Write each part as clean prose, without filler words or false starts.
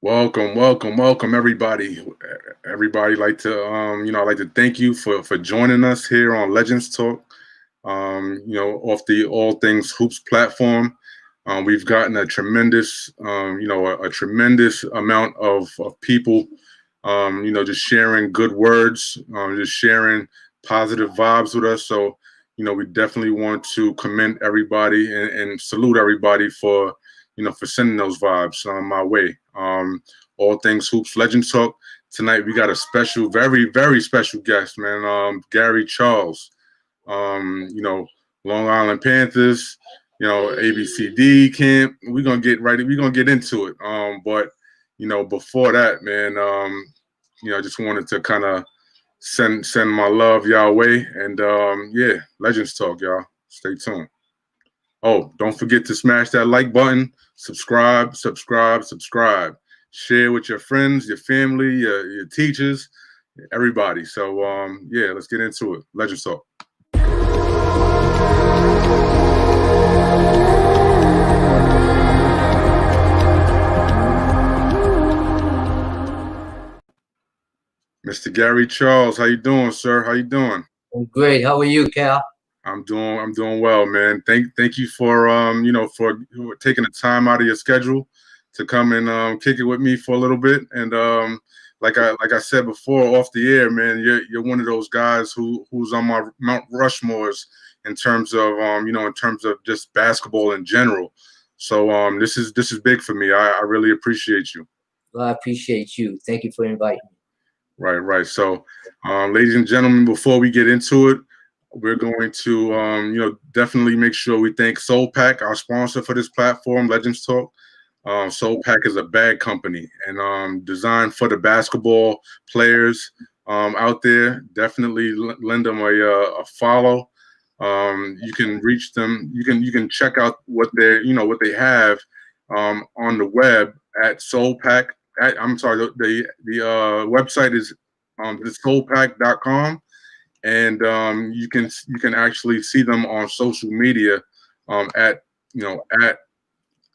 Welcome, everybody. Everybody like to, I'd like to thank you for joining us here on Legends Talk. Off the All Things Hoops platform. We've gotten a tremendous, a tremendous amount of people, just sharing good words, just sharing positive vibes with us. So, we definitely want to commend everybody and salute everybody for sending those vibes my way. All Things Hoops Legend Talk. Tonight we got a special, very, very special guest, man. Gary Charles. Long Island Panthers, ABCD camp. We're gonna get right. We're gonna get into it. But before that, man, I just wanted to kind of send my love y'all way, and Legends Talk, y'all. Stay tuned. Oh, don't forget to smash that like button, subscribe. Share with your friends, your family, your teachers, everybody. So, let's get into it. Legends Talk. Mr. Gary Charles, how you doing, sir? How you doing? I'm great. How are you, Cal? I'm doing well, man. Thank you for for taking the time out of your schedule to come and kick it with me for a little bit. And like I said before off the air, man, you're one of those guys who's on my Mount Rushmores in terms of in terms of just basketball in general. So this is big for me. I really appreciate you. Well, I appreciate you. Thank you for inviting me. Right. So, ladies and gentlemen, before we get into it, we're going to, definitely make sure we thank Soul Pack, our sponsor for this platform, Legends Talk. Soul Pack is a bag company and designed for the basketball players out there. Definitely lend them a follow. You can reach them. You can check out what they have on the web at Soul Pack. I'm sorry, the website is thesoulpack.com, and you can actually see them on social media at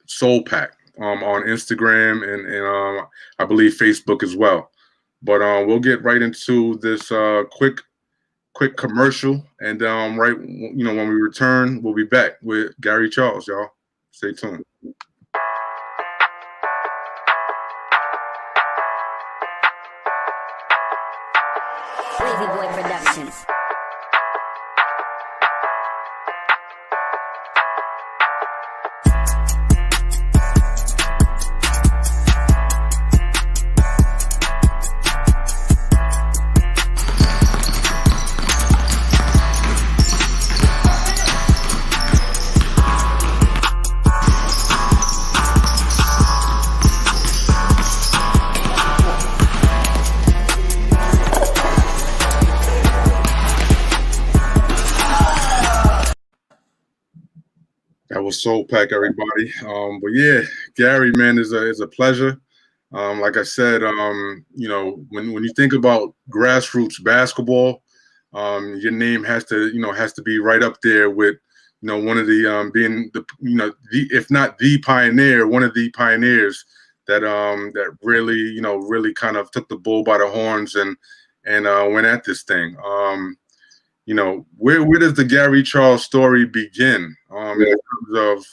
Soul Pack on Instagram and I believe Facebook as well. But we'll get right into this quick commercial, and when we return, we'll be back with Gary Charles, y'all. Stay tuned. Wavy Boy Productions. That was Soul Pack, everybody. But yeah, Gary, man, is a pleasure. Like I said, when you think about grassroots basketball, your name has to be right up there with one of the being the if not the pioneer, one of the pioneers that really kind of took the bull by the horns and went at this thing. Where does the Gary Charles story begin? In terms of,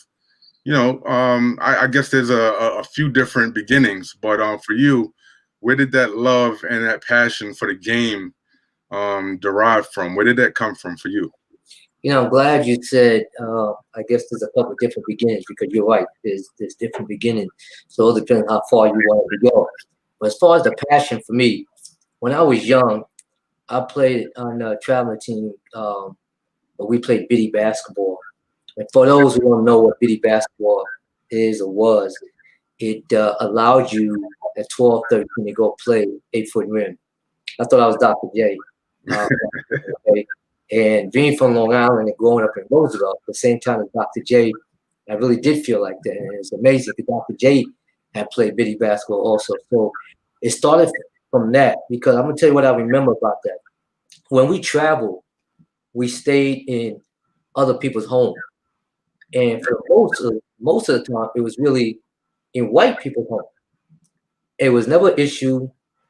I guess there's a few different beginnings, but for you, where did that love and that passion for the game derive from? Where did that come from for you? I'm glad you said. I guess there's a couple of different beginnings because you're right. There's different beginnings, so it depends how far you want to go. But as far as the passion for me, when I was young, I played on a traveling team, but we played biddy basketball. And for those who don't know what biddy basketball is or was, it allowed you at 12, 13 to go play 8-foot rim. I thought I was Dr. J. And being from Long Island and growing up in Roosevelt, at the same time as Dr. J, I really did feel like that. And it's amazing because Dr. J had played biddy basketball also. So it started from that, because I'm gonna tell you what I remember about that. When we traveled, we stayed in other people's homes, and for most of the time, it was really in white people's homes. It was never an issue.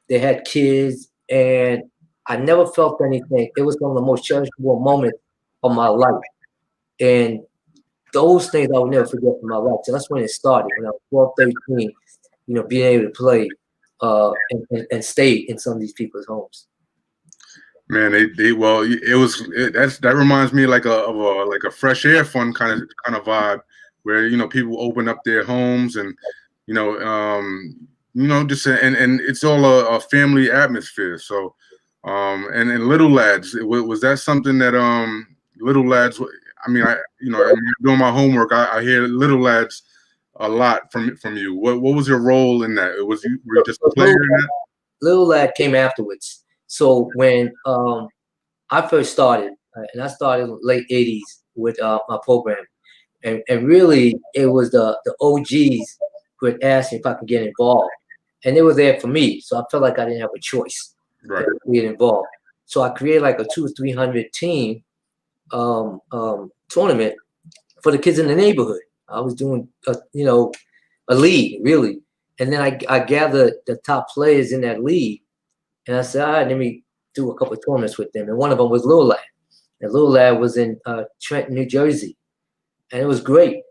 They had kids, and I never felt anything. It was one of the most cherishable moments of my life. And those things I will never forget from my life. So that's when it started, when I was 12, 13, being able to play and stay in some of these people's homes. Man, that reminds me like a fresh air fun kind of vibe where people open up their homes and just and it's all a family atmosphere. So and little lads, was that something that little lads? I mean, doing my homework, I hear little lads a lot from you. What was your role in that? Were you just a player in that? Little lad came afterwards. So when I first started, and I started in the late 80s with my program, and really it was the OGs who had asked me if I could get involved, and they were there for me. So I felt like I didn't have a choice to get involved. So I created like a 200 or 300 team tournament for the kids in the neighborhood. I was doing a league really, and then I gathered the top players in that league, and I said, all right, let me do a couple of tournaments with them. And one of them was Lil Lad, and Lil Lad was in Trenton, New Jersey, and it was great.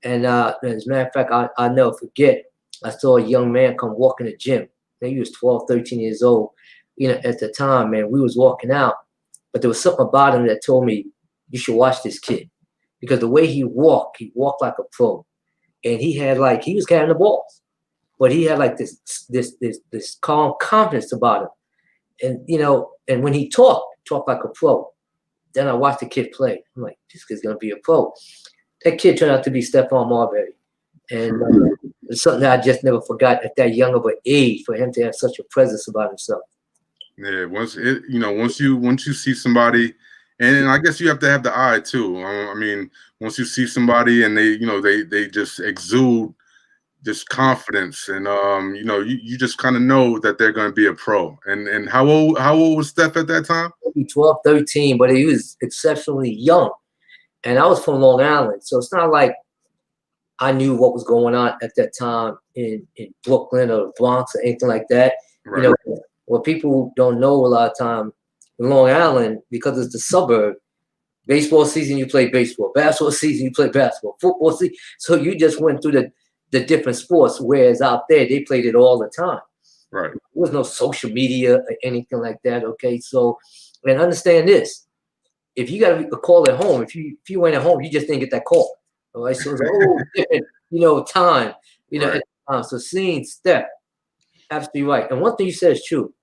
And as a matter of fact, I'll never forget, I saw a young man come walk in the gym. He was 12, 13 years old. At the time, man, we was walking out, but there was something about him that told me, you should watch this kid, because the way he walked like a pro, and he was carrying the balls, but he had like this calm confidence about him, and and when he talked like a pro. Then I watched the kid play. I'm like, this kid's gonna be a pro. That kid turned out to be Stephon Marbury, and it's something that I just never forgot at that young of an age, for him to have such a presence about himself. Yeah, once you see somebody. And I guess you have to have the eye too. I mean, once you see somebody and they just exude just confidence, and you just kind of know that they're going to be a pro. And how old was Steph at that time? 12, 13, but he was exceptionally young. And I was from Long Island, so it's not like I knew what was going on at that time in Brooklyn or the Bronx or anything like that. Right. What people don't know a lot of time. In Long Island, because it's the suburb, baseball season you play baseball, basketball season you play basketball, football season. So you just went through the different sports, whereas out there they played it all the time. Right. There was no social media or anything like that. Okay, so and understand this: if you got a call at home, if you went at home, you just didn't get that call. All right, so it's a whole different time. Right. At the time. So seeing Steph, absolutely right. And one thing you said is true.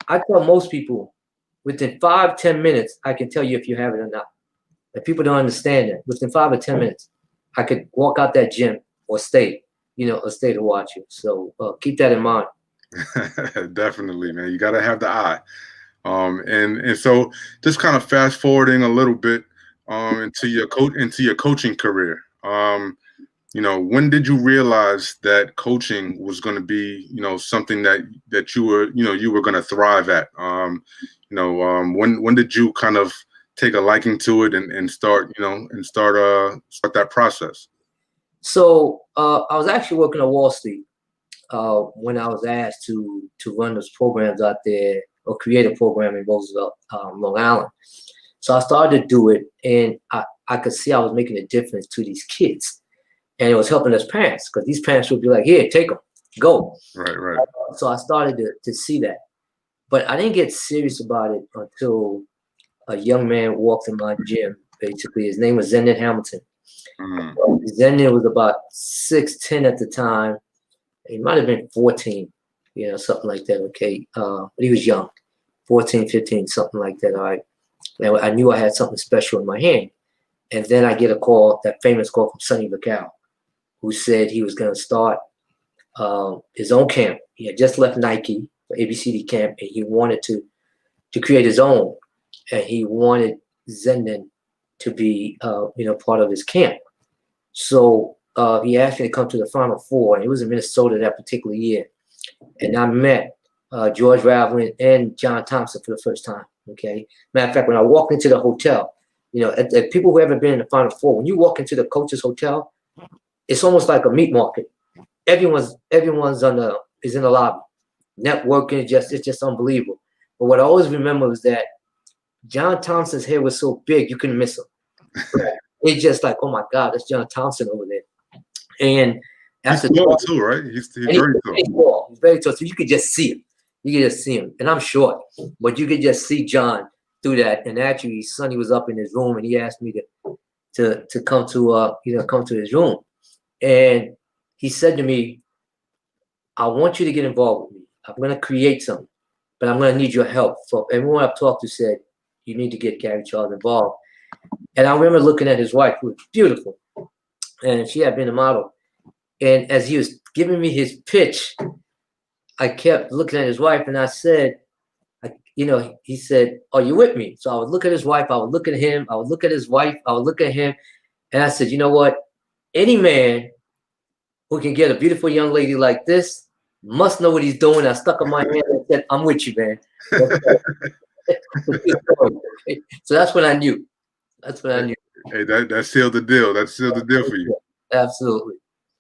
I tell most people, within 5-10 minutes, I can tell you if you have it or not. If people don't understand that, within 5 or 10 minutes, I could walk out that gym or stay to watch you. So keep that in mind. Definitely, man. You got to have the eye. And so just kind of fast forwarding a little bit into your coaching career. When did you realize that coaching was going to be, something that you were going to thrive at? When did you kind of take a liking to it and start that process? So I was actually working at Wall Street when I was asked to run those programs out there or create a program in Roosevelt, Long Island. So I started to do it, and I could see I was making a difference to these kids. And it was helping us parents, because these parents would be like, here, take them, go. Right. So I started to see that. But I didn't get serious about it until a young man walked in my gym, basically. His name was Zendon Hamilton. Zendon was about 6'10" at the time. He might have been 14, something like that, okay? But he was young, 14, 15, something like that, all right? And I knew I had something special in my hand. And then I get a call, that famous call from Sonny, who said he was going to start his own camp. He had just left Nike for ABCD camp, and he wanted to create his own. And he wanted Zendon to be, part of his camp. So he asked me to come to the Final Four, and it was in Minnesota that particular year. And I met George Raveling and John Thompson for the first time, okay? Matter of fact, when I walked into the hotel, at people who haven't been in the Final Four, when you walk into the coach's hotel, it's almost like a meat market. everyone's is in the lobby, networking. It's just unbelievable. But what I always remember is that John Thompson's hair was so big you couldn't miss him. It's just like, oh my God, that's John Thompson over there. And he's tall too, right? He's very tall. He's very tall. So you could just see him. You could just see him. And I'm short, but you could just see John through that. And actually, Sonny was up in his room, and he asked me to come to come to his room. And he said to me, I want you to get involved with me. I'm going to create something, but I'm going to need your help. So everyone I've talked to said, you need to get Gary Charles involved. And I remember looking at his wife, who was beautiful, and she had been a model. And as he was giving me his pitch, I kept looking at his wife, and I said, he said, are you with me? So I would look at his wife, I would look at him, I would look at his wife, I would look at him, and I said, you know what? Any man who can get a beautiful young lady like this must know what he's doing. I stuck up my hand and said, I'm with you, man. So that's when I knew. That's when I knew. Hey, that sealed the deal. That sealed the deal for you. Absolutely.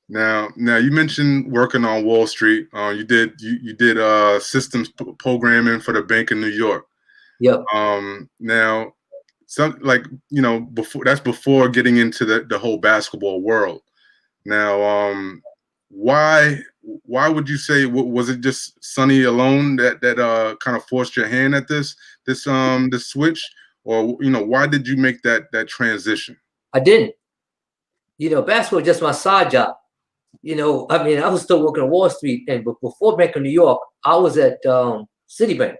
Now you mentioned working on Wall Street. You did systems programming for the Bank of New York. Yep. Now, before getting into the whole basketball world. Now, why would you say, was it just Sonny alone that kind of forced your hand at this switch, or why did you make that transition? I didn't. Basketball was just my side job. I was still working on Wall Street, and before Bank of New York, I was at Citibank.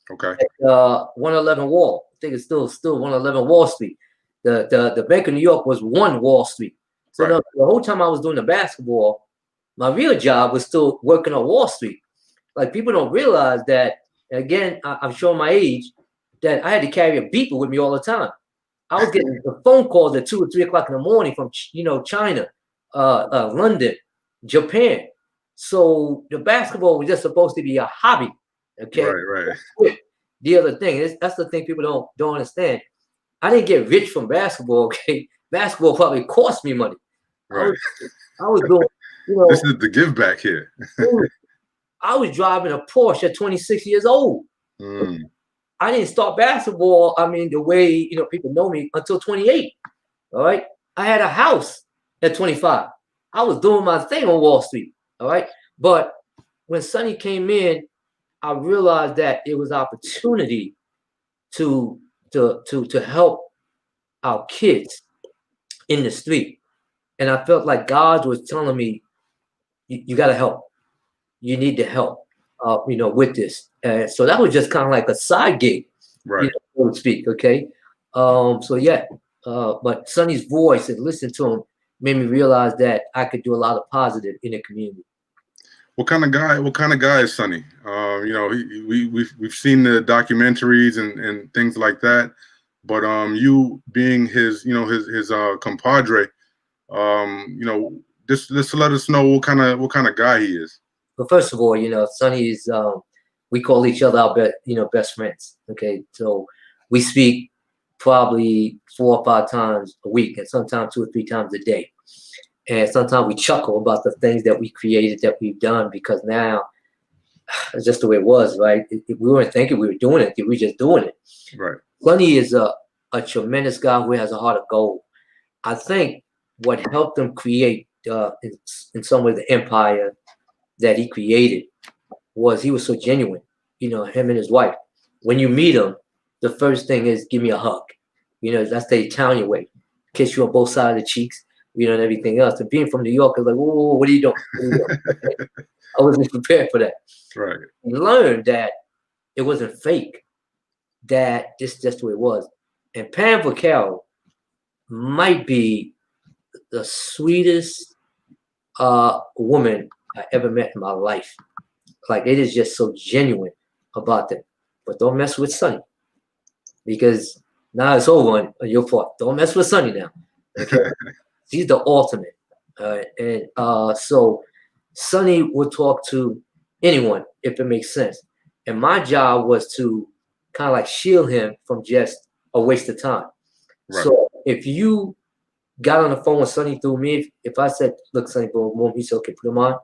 Okay. At 111 Wall. I think it's still 111 Wall Street. The Bank of New York was 1 Wall Street. So right. The whole time I was doing the basketball, my real job was still working on Wall Street. Like, people don't realize that. Again, I'm showing my age, that I had to carry a beeper with me all the time. I was getting the phone calls at 2 or 3 o'clock in the morning from China, London, Japan. So the basketball was just supposed to be a hobby. Okay. Right. The other thing, that's the thing people don't understand. I didn't get rich from basketball. Okay. Basketball probably cost me money. Right. I was doing, this is the give back here. I was driving a Porsche at 26 years old. I didn't start basketball, the way, people know me, until 28. All right. I had a house at 25. I was doing my thing on Wall Street. All right. But when Sonny came in, I realized that it was opportunity to help our kids in the street. And I felt like God was telling me, you got to help. You need to help, with this. So that was just kind of like a side gig, right? So to speak. Okay. But Sonny's voice and listening to him made me realize that I could do a lot of positive in the community. What kind of guy is Sonny? We've seen the documentaries and things like that, but you being his compadre, just to let us know what kind of guy he is. Well, first of all, Sonny is, we call each other our best friends. Okay, so we speak probably 4 or 5 times a week, and sometimes 2 or 3 times a day. And sometimes we chuckle about the things that we created, that we've done, because now it's just the way it was, right? We weren't thinking we were doing it; we were just doing it. Right. Sonny is a tremendous guy who has a heart of gold. I think what helped him create, in some way, the empire that he created was he was so genuine. Him and his wife. When you meet him, the first thing is give me a hug. That's the Italian way. Kiss you on both sides of the cheeks. And everything else. And being from New York, I was like, whoa, what are you doing? I wasn't prepared for that. Right. We learned that it wasn't fake. That this is just the way it was. And Pam Vaccaro might be the sweetest woman I ever met in my life. Like, it is just so genuine about them. But don't mess with Sonny, because now it's over on your part. Don't mess with Sonny now. Okay? He's the ultimate. So Sonny would talk to anyone if it makes sense. And my job was to kind of like shield him from just a waste of time. Right. So if you got on the phone with Sonny through me, if I said, look, Sonny, boom, he said, okay, put him on.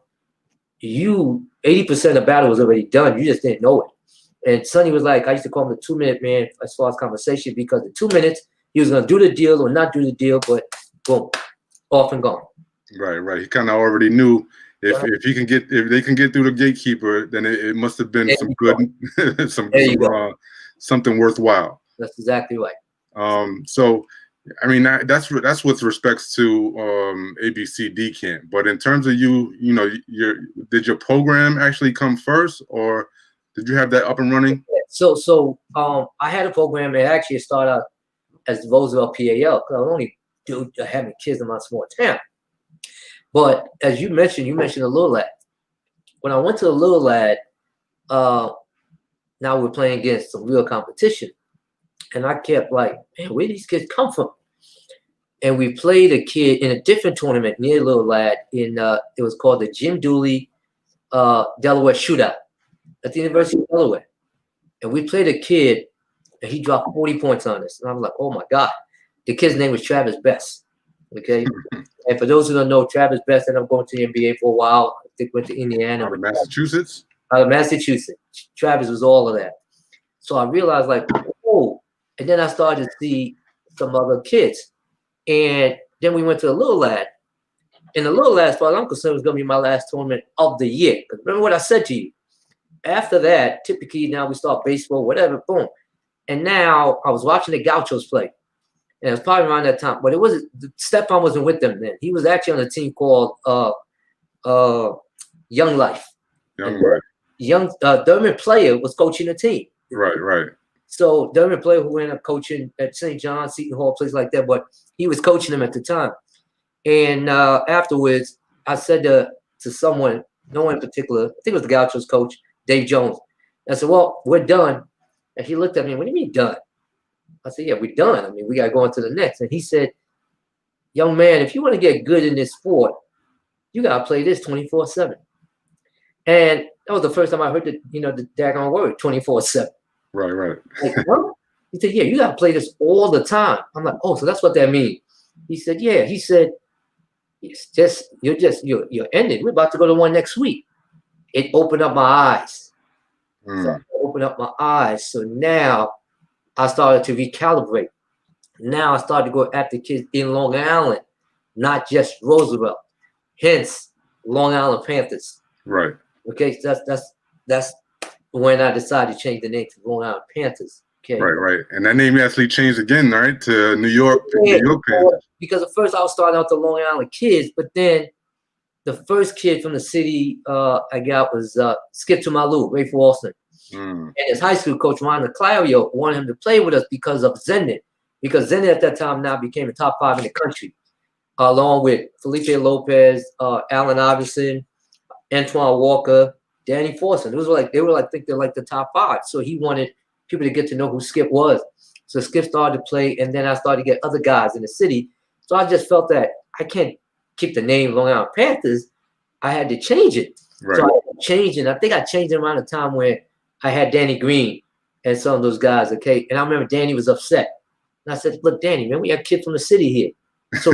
you 80% of the battle was already done. You just didn't know it. And Sonny was like, I used to call him the 2-minute man as far as conversation, because the 2 minutes he was gonna do the deal or not do the deal, but boom, off and gone. Right. He kind of already knew if they can get through the gatekeeper, then it must have been some good something worthwhile. That's exactly right. So I mean that's with respects to ABCD camp. But in terms of did your program actually come first, or did you have that up and running? So I had a program that actually started out as Roosevelt PAL, because I was only having kids in my small town. But as you mentioned the Little Lad. When I went to the Little Lad, now we're playing against some real competition. And I kept like, man, where these kids come from? And we played a kid in a different tournament near Little Lad it was called the Jim Dooley Delaware Shootout at the University of Delaware. And we played a kid, and he dropped 40 points on us. And I was like, oh my God. The kid's name was Travis Best. Okay. And for those who don't know, Travis Best ended up going to the NBA for a while. I think went to Indiana. Out of Massachusetts? Out of Massachusetts. Travis was all of that. So I realized, like, oh. And then I started to see some other kids. And then we went to the Little Lad. And the Little Lad, as far as I'm concerned, was going to be my last tournament of the year. Because remember what I said to you. After that, typically now we start baseball, whatever, boom. And now I was watching the Gauchos play. And it was probably around that time. But it wasn't, Stephon wasn't with them then. He was actually on a team called Young Life. Dermot Player was coaching the team. Right. So Dermot Player, who ended up coaching at St. John, Seton Hall, places like that, but he was coaching them at the time. And afterwards, I said to someone, no one in particular, I think it was the Gauchos coach, Dave Jones. I said, well, we're done. And he looked at me, what do you mean done? I said, yeah, we're done. I mean, we got to go on to the next. And he said, young man, if you want to get good in this sport, you got to play this 24/7. And that was the first time I heard the daggone word 24/7. Right. Like, what? He said, yeah, you got to play this all the time. I'm like, oh, so that's what that means. He said, yeah. He said, you're ending. We're about to go to one next week. It opened up my eyes. So opened up my eyes. So now I started to recalibrate. Now I started to go after kids in Long Island, not just Roosevelt. Hence, Long Island Panthers. Right. Okay, so that's when I decided to change the name to Long Island Panthers. Okay. Right. And that name actually changed again, right, to New York. Yeah, New York Panthers. Because at first I was starting out the Long Island kids, but then the first kid from the city I got was Skip Tumalu, Ray Alston. And his high school coach, Ron Clario, wanted him to play with us because of Zendon. Because Zendon at that time now became a top 5 in the country, along with Felipe Lopez, Allen Iverson, Antoine Walker, Danny Forson. They were like the top 5. So he wanted people to get to know who Skip was. So Skip started to play, and then I started to get other guys in the city. So I just felt that I can't keep the name Long Island Panthers. I had to change it. Right. So I changed it. I think I changed it around the time where I had Danny Green and some of those guys, okay? And I remember Danny was upset. And I said, look, Danny, man, we got kids from the city here. So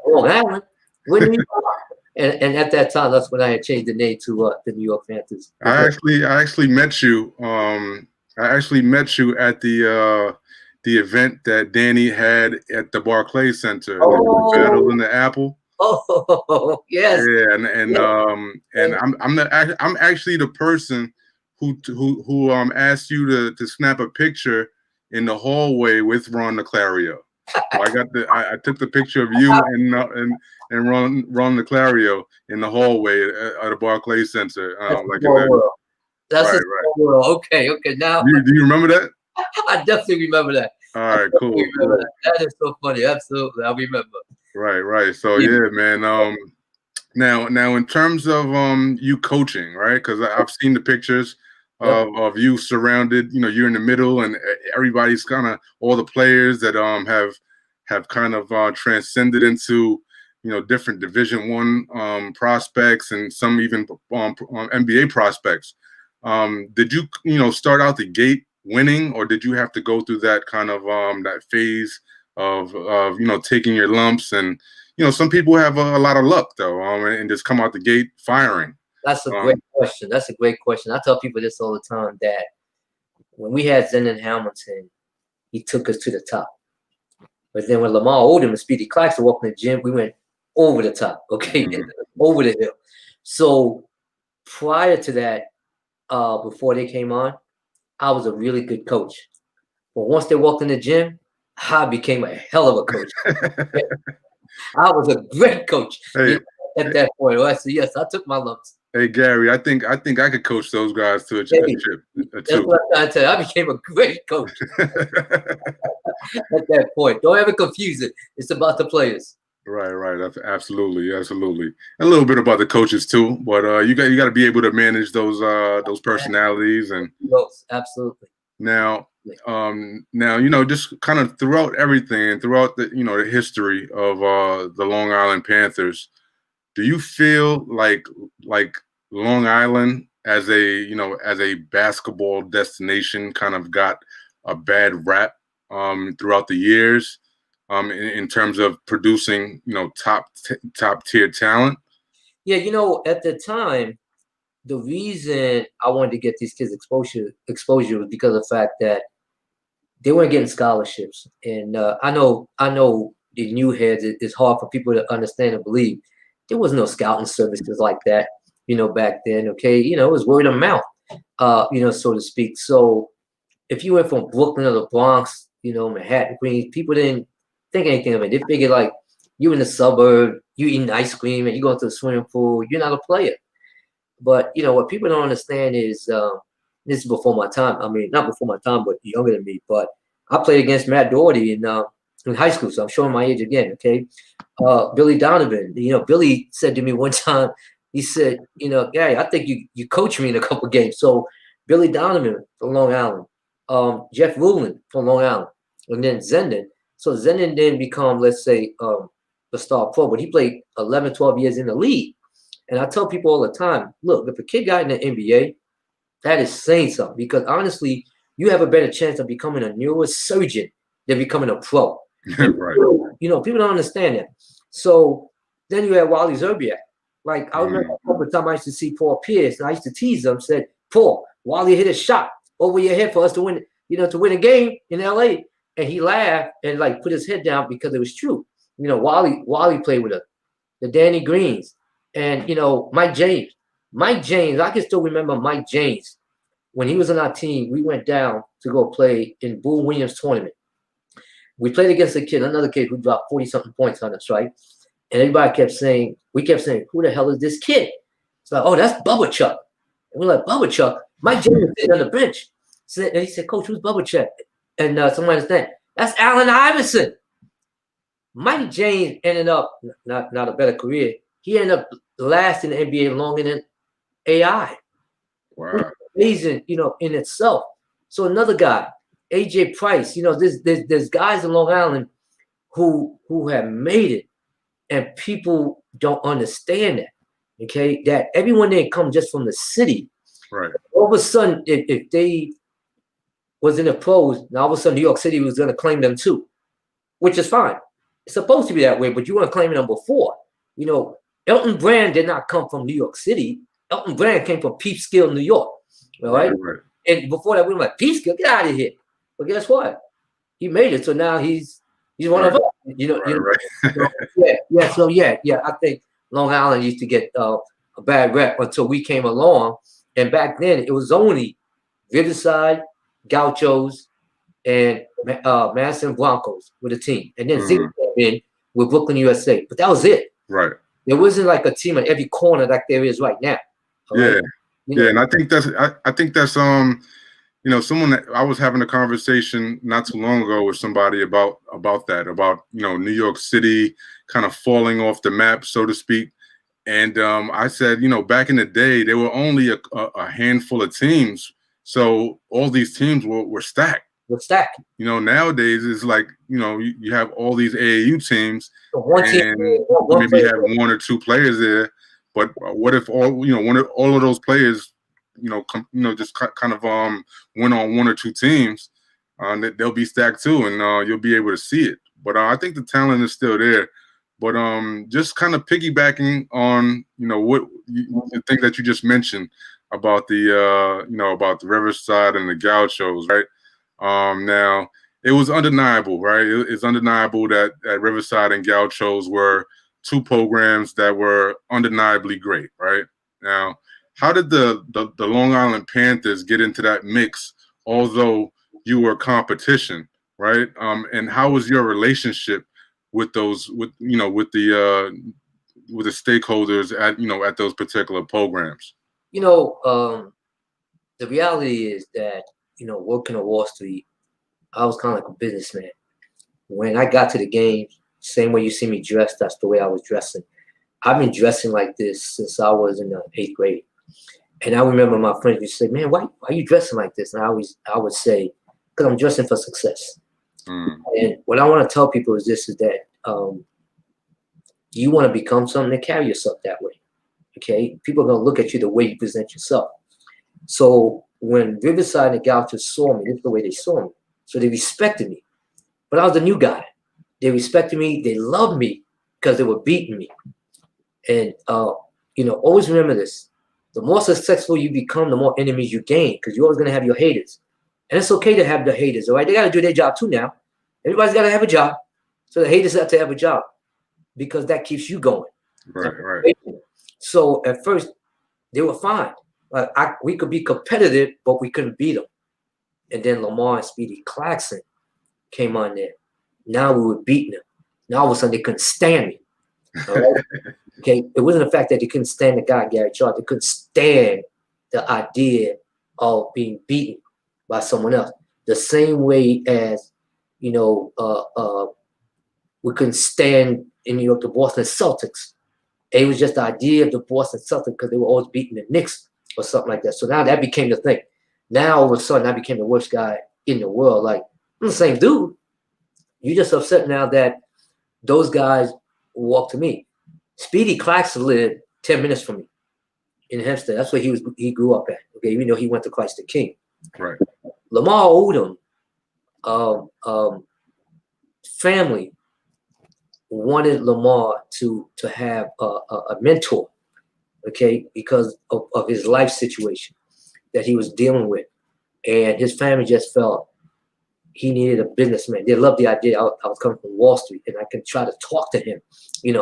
Long Island, where do we go? And at that time, that's when I had changed the name to the New York Panthers. I actually met you. I actually met you at the event that Danny had at the Barclays Center. Oh. The Battle in the Apple. Oh, yes. Yeah, and I'm actually the person who asked you to snap a picture in the hallway with Ron Clario. So I took the picture of you and Ron Clario in the hallway at the Barclays Center. That's a small world. Okay. Now do you remember that? I definitely remember that. All right, cool. That is so funny. Absolutely, I remember. Right. So yeah, man. Now in terms of you coaching, right? Because I've seen the pictures of you surrounded. You're in the middle, and everybody's kind of all the players that have kind of transcended into different Division I prospects and some even NBA prospects. Did you start out the gate winning, or did you have to go through that kind of that phase of taking your lumps? And some people have a lot of luck though, and just come out the gate firing. That's a great question. That's a great question. I tell people this all the time that when we had Zendon Hamilton, he took us to the top. But then when Lamar Odom and Speedy Claxton walked in the gym, we went over the top, okay, over the hill. So prior to that, before they came on, I was a really good coach. But once they walked in the gym, I became a hell of a coach. I was a great coach at that point. I said, yes, I took my lumps. Hey Gary, I think I could coach those guys to a championship. That's what I'm trying to tell you. I became a great coach at that point. Don't ever confuse it. It's about the players. Right. Absolutely. A little bit about the coaches too, but you got to be able to manage those personalities and absolutely. Now, just kind of throughout everything, throughout the the history of the Long Island Panthers, do you feel like Long Island as a basketball destination kind of got a bad rap throughout the years in terms of producing top tier talent? Yeah, at the time, the reason I wanted to get these kids exposure was because of the fact that they weren't getting scholarships, and I know the new heads, it's hard for people to understand and believe. There was no scouting services like that, back then. Okay, it was word of mouth, so to speak. So if you went from Brooklyn or the Bronx, Manhattan, Queens, people didn't think anything of it. They figured like you in the suburb, you eating ice cream, and you going to the swimming pool, you're not a player. But what people don't understand is this is before my time. I mean, not before my time, but younger than me. But I played against Matt Doherty in high school, so I'm showing my age again. Okay, Billy Donovan. Billy said to me one time, he said, Gary, I think you coach me in a couple games. So Billy Donovan from Long Island, Jeff Rulin from Long Island, and then Zendon. So Zendon didn't become, let's say, a star pro, but he played 11, 12 years in the league. And I tell people all the time, look, if a kid got in the NBA, that is saying something, because honestly, you have a better chance of becoming a neurosurgeon than becoming a pro. Right. People don't understand that. So then you have Wally Zerbiak. Like I remember a couple of times I used to see Paul Pierce, and I used to tease him, said, Paul, Wally hit a shot over your head for us to win, to win a game in LA. And he laughed and like put his head down because it was true. Wally played with the Danny Greens. And, Mike James, I can still remember Mike James. When he was on our team, we went down to go play in Bull Williams tournament. We played against another kid who dropped 40-something points on us, right? And everybody kept saying, who the hell is this kid? It's like, oh, that's Bubba Chuck. And we're like, Bubba Chuck? Mike James was sitting on the bench. And he said, Coach, who's Bubba Chuck? And someone understand, that's Allen Iverson. Mike James ended up, not a better career. He ended up last in the NBA longer than AI. Wow. Amazing, in itself. So another guy, AJ Price, there's guys in Long Island who have made it, and people don't understand that. Okay, that everyone didn't come just from the city. Right. All of a sudden, if they was in the pros, now all of a sudden New York City was going to claim them too, which is fine. It's supposed to be that way, but you weren't claiming them before. Elton Brand did not come from New York City. Elton Brand came from Peekskill, New York. All right? Right. And before that, we were like, Peekskill, get out of here. But guess what? He made it. So now he's one of us. Right. So I think Long Island used to get a bad rep until we came along. And back then, it was only Riverside, Gauchos, and Madison Broncos with a team. And then Zeke came in with Brooklyn, USA. But that was it. Right. There wasn't like a team at every corner like there is right now. Right? And I think that's someone that I was having a conversation not too long ago with somebody about that, New York City kind of falling off the map, so to speak. And I said, back in the day, there were only a handful of teams. So all these teams were stacked. Nowadays it's like, you have all these AAU teams, and maybe have one or two players there. But what if all of those players, just kind of went on one or two teams, they'll be stacked too, and you'll be able to see it. But I think the talent is still there. But just kind of piggybacking on, what the thing that you just mentioned about the about the Riverside and the Gauchos, right? Now it was undeniable, right? It's undeniable that Riverside and Gauchos were two programs that were undeniably great, right? Now, how did the Long Island Panthers get into that mix, although you were competition, right? And how was your relationship with those, with the stakeholders at those particular programs? The reality is that, working on Wall Street, I was kind of like a businessman. When I got to the game, same way you see me dressed, that's the way I was dressing. I've been dressing like this since I was in the 8th grade. And I remember my friends would say, "Man, why are you dressing like this?" And I would say, "Because I'm dressing for success." And what I want to tell people is this: is that you want to become something, to carry yourself that way. Okay, people are gonna look at you the way you present yourself. So when Riverside and Gauchos saw me, this is the way they saw me. So they respected me. But I was the new guy. They respected me. They loved me because they were beating me. And always remember this: the more successful you become, the more enemies you gain, because you're always gonna have your haters. And it's okay to have the haters, all right? They gotta do their job too now. Everybody's gotta have a job. So the haters have to have a job because that keeps you going. Right. So at first, they were fine. We could be competitive, but we couldn't beat them. And then Lamar and Speedy Claxton came on there. Now we were beating them. Now all of a sudden they couldn't stand me. All right? Okay, it wasn't the fact that they couldn't stand the guy, Gary Charles. They couldn't stand the idea of being beaten by someone else. The same way as, we couldn't stand in New York the Boston Celtics. It was just the idea of the Boston Celtics because they were always beating the Knicks or something like that. So now that became the thing. Now all of a sudden I became the worst guy in the world. Like, I'm the same dude. You're just upset now that those guys walk to me. Speedy Claxton lived 10 minutes from me in Hempstead. That's where he grew up at. Okay, even though he went to Christ the King. Right. Lamar Odom, family wanted Lamar to have a mentor, okay, because of his life situation that he was dealing with. And his family just felt he needed a businessman. They loved the idea. I was coming from Wall Street, and I could try to talk to him,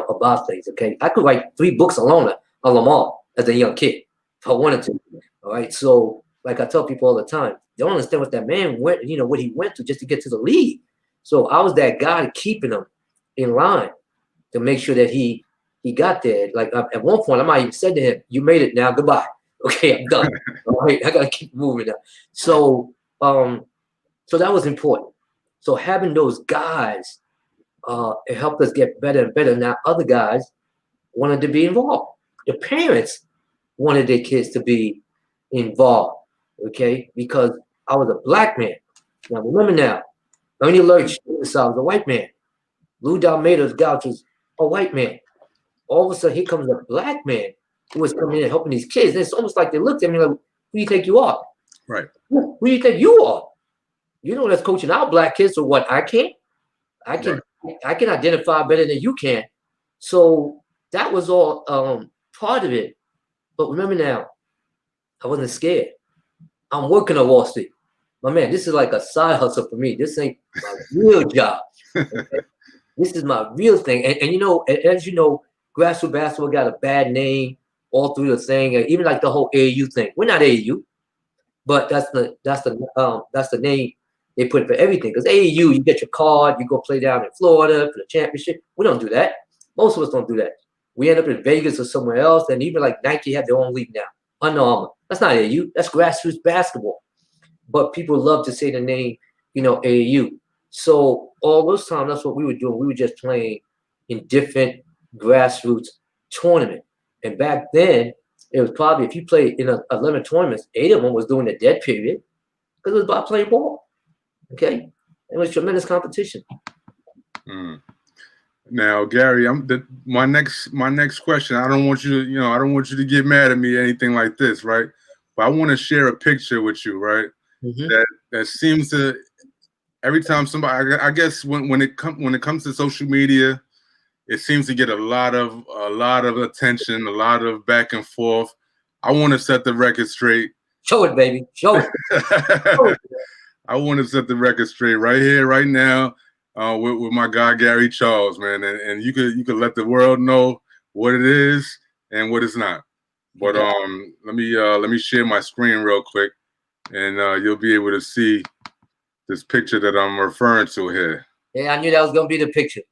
about things, okay? I could write 3 books alone on Lamar as a young kid if I wanted to, all right? So, like I tell people all the time, they don't understand what that man went, what he went through just to get to the league. So I was that guy keeping him in line to make sure that he got there. Like at one point, I might even said to him, "You made it now, goodbye." Okay, I'm done. All right, I gotta keep moving now. So that was important. So having those guys, it helped us get better and better. Now other guys wanted to be involved. The parents wanted their kids to be involved, okay? Because I was a black man. Now remember now, Ernie Lurch was a white man. Lou Dalmato's Gauchos, a white man. All of a sudden, here comes a black man who was coming in and helping these kids. And it's almost like they looked at me like, "Who do you think you are? Right. Who do you think you are? You know that's coaching our black kids, so what? I can identify better than you can." So that was all part of it. But remember now, I wasn't scared. I'm working on Wall Street. My man, this is like a side hustle for me. This ain't my real job. Okay? This is my real thing. And as you know, grassroots basketball got a bad name all through the thing. And even like the whole AAU thing. We're not AAU, but that's the name they put for everything. Because AAU, you get your card, you go play down in Florida for the championship. We don't do that. Most of us don't do that. We end up in Vegas or somewhere else. And even like Nike have their own league now. Under Armour. That's not AAU. That's grassroots basketball. But people love to say the name, AAU. So all those times, that's what we were doing. We were just playing in different grassroots tournaments. And back then, it was probably, if you played in 11 tournaments, 8 of them was during the dead period because it was about playing ball. Okay? It was tremendous competition. Now, Gary, my next question. I don't want you to get mad at me or anything like this, right? But I want to share a picture with you, right? Mm-hmm. That seems to, every time somebody, I guess when it comes to social media, it seems to get a lot of attention, a lot of back and forth. I want to set the record straight. Show it, baby. Show it. Show it. I want to set the record straight right here, right now, with my guy Gary Charles, man, and you could let the world know what it is and what it's not. But let me share my screen real quick, and you'll be able to see this picture that I'm referring to here. Yeah, I knew that was gonna be the picture.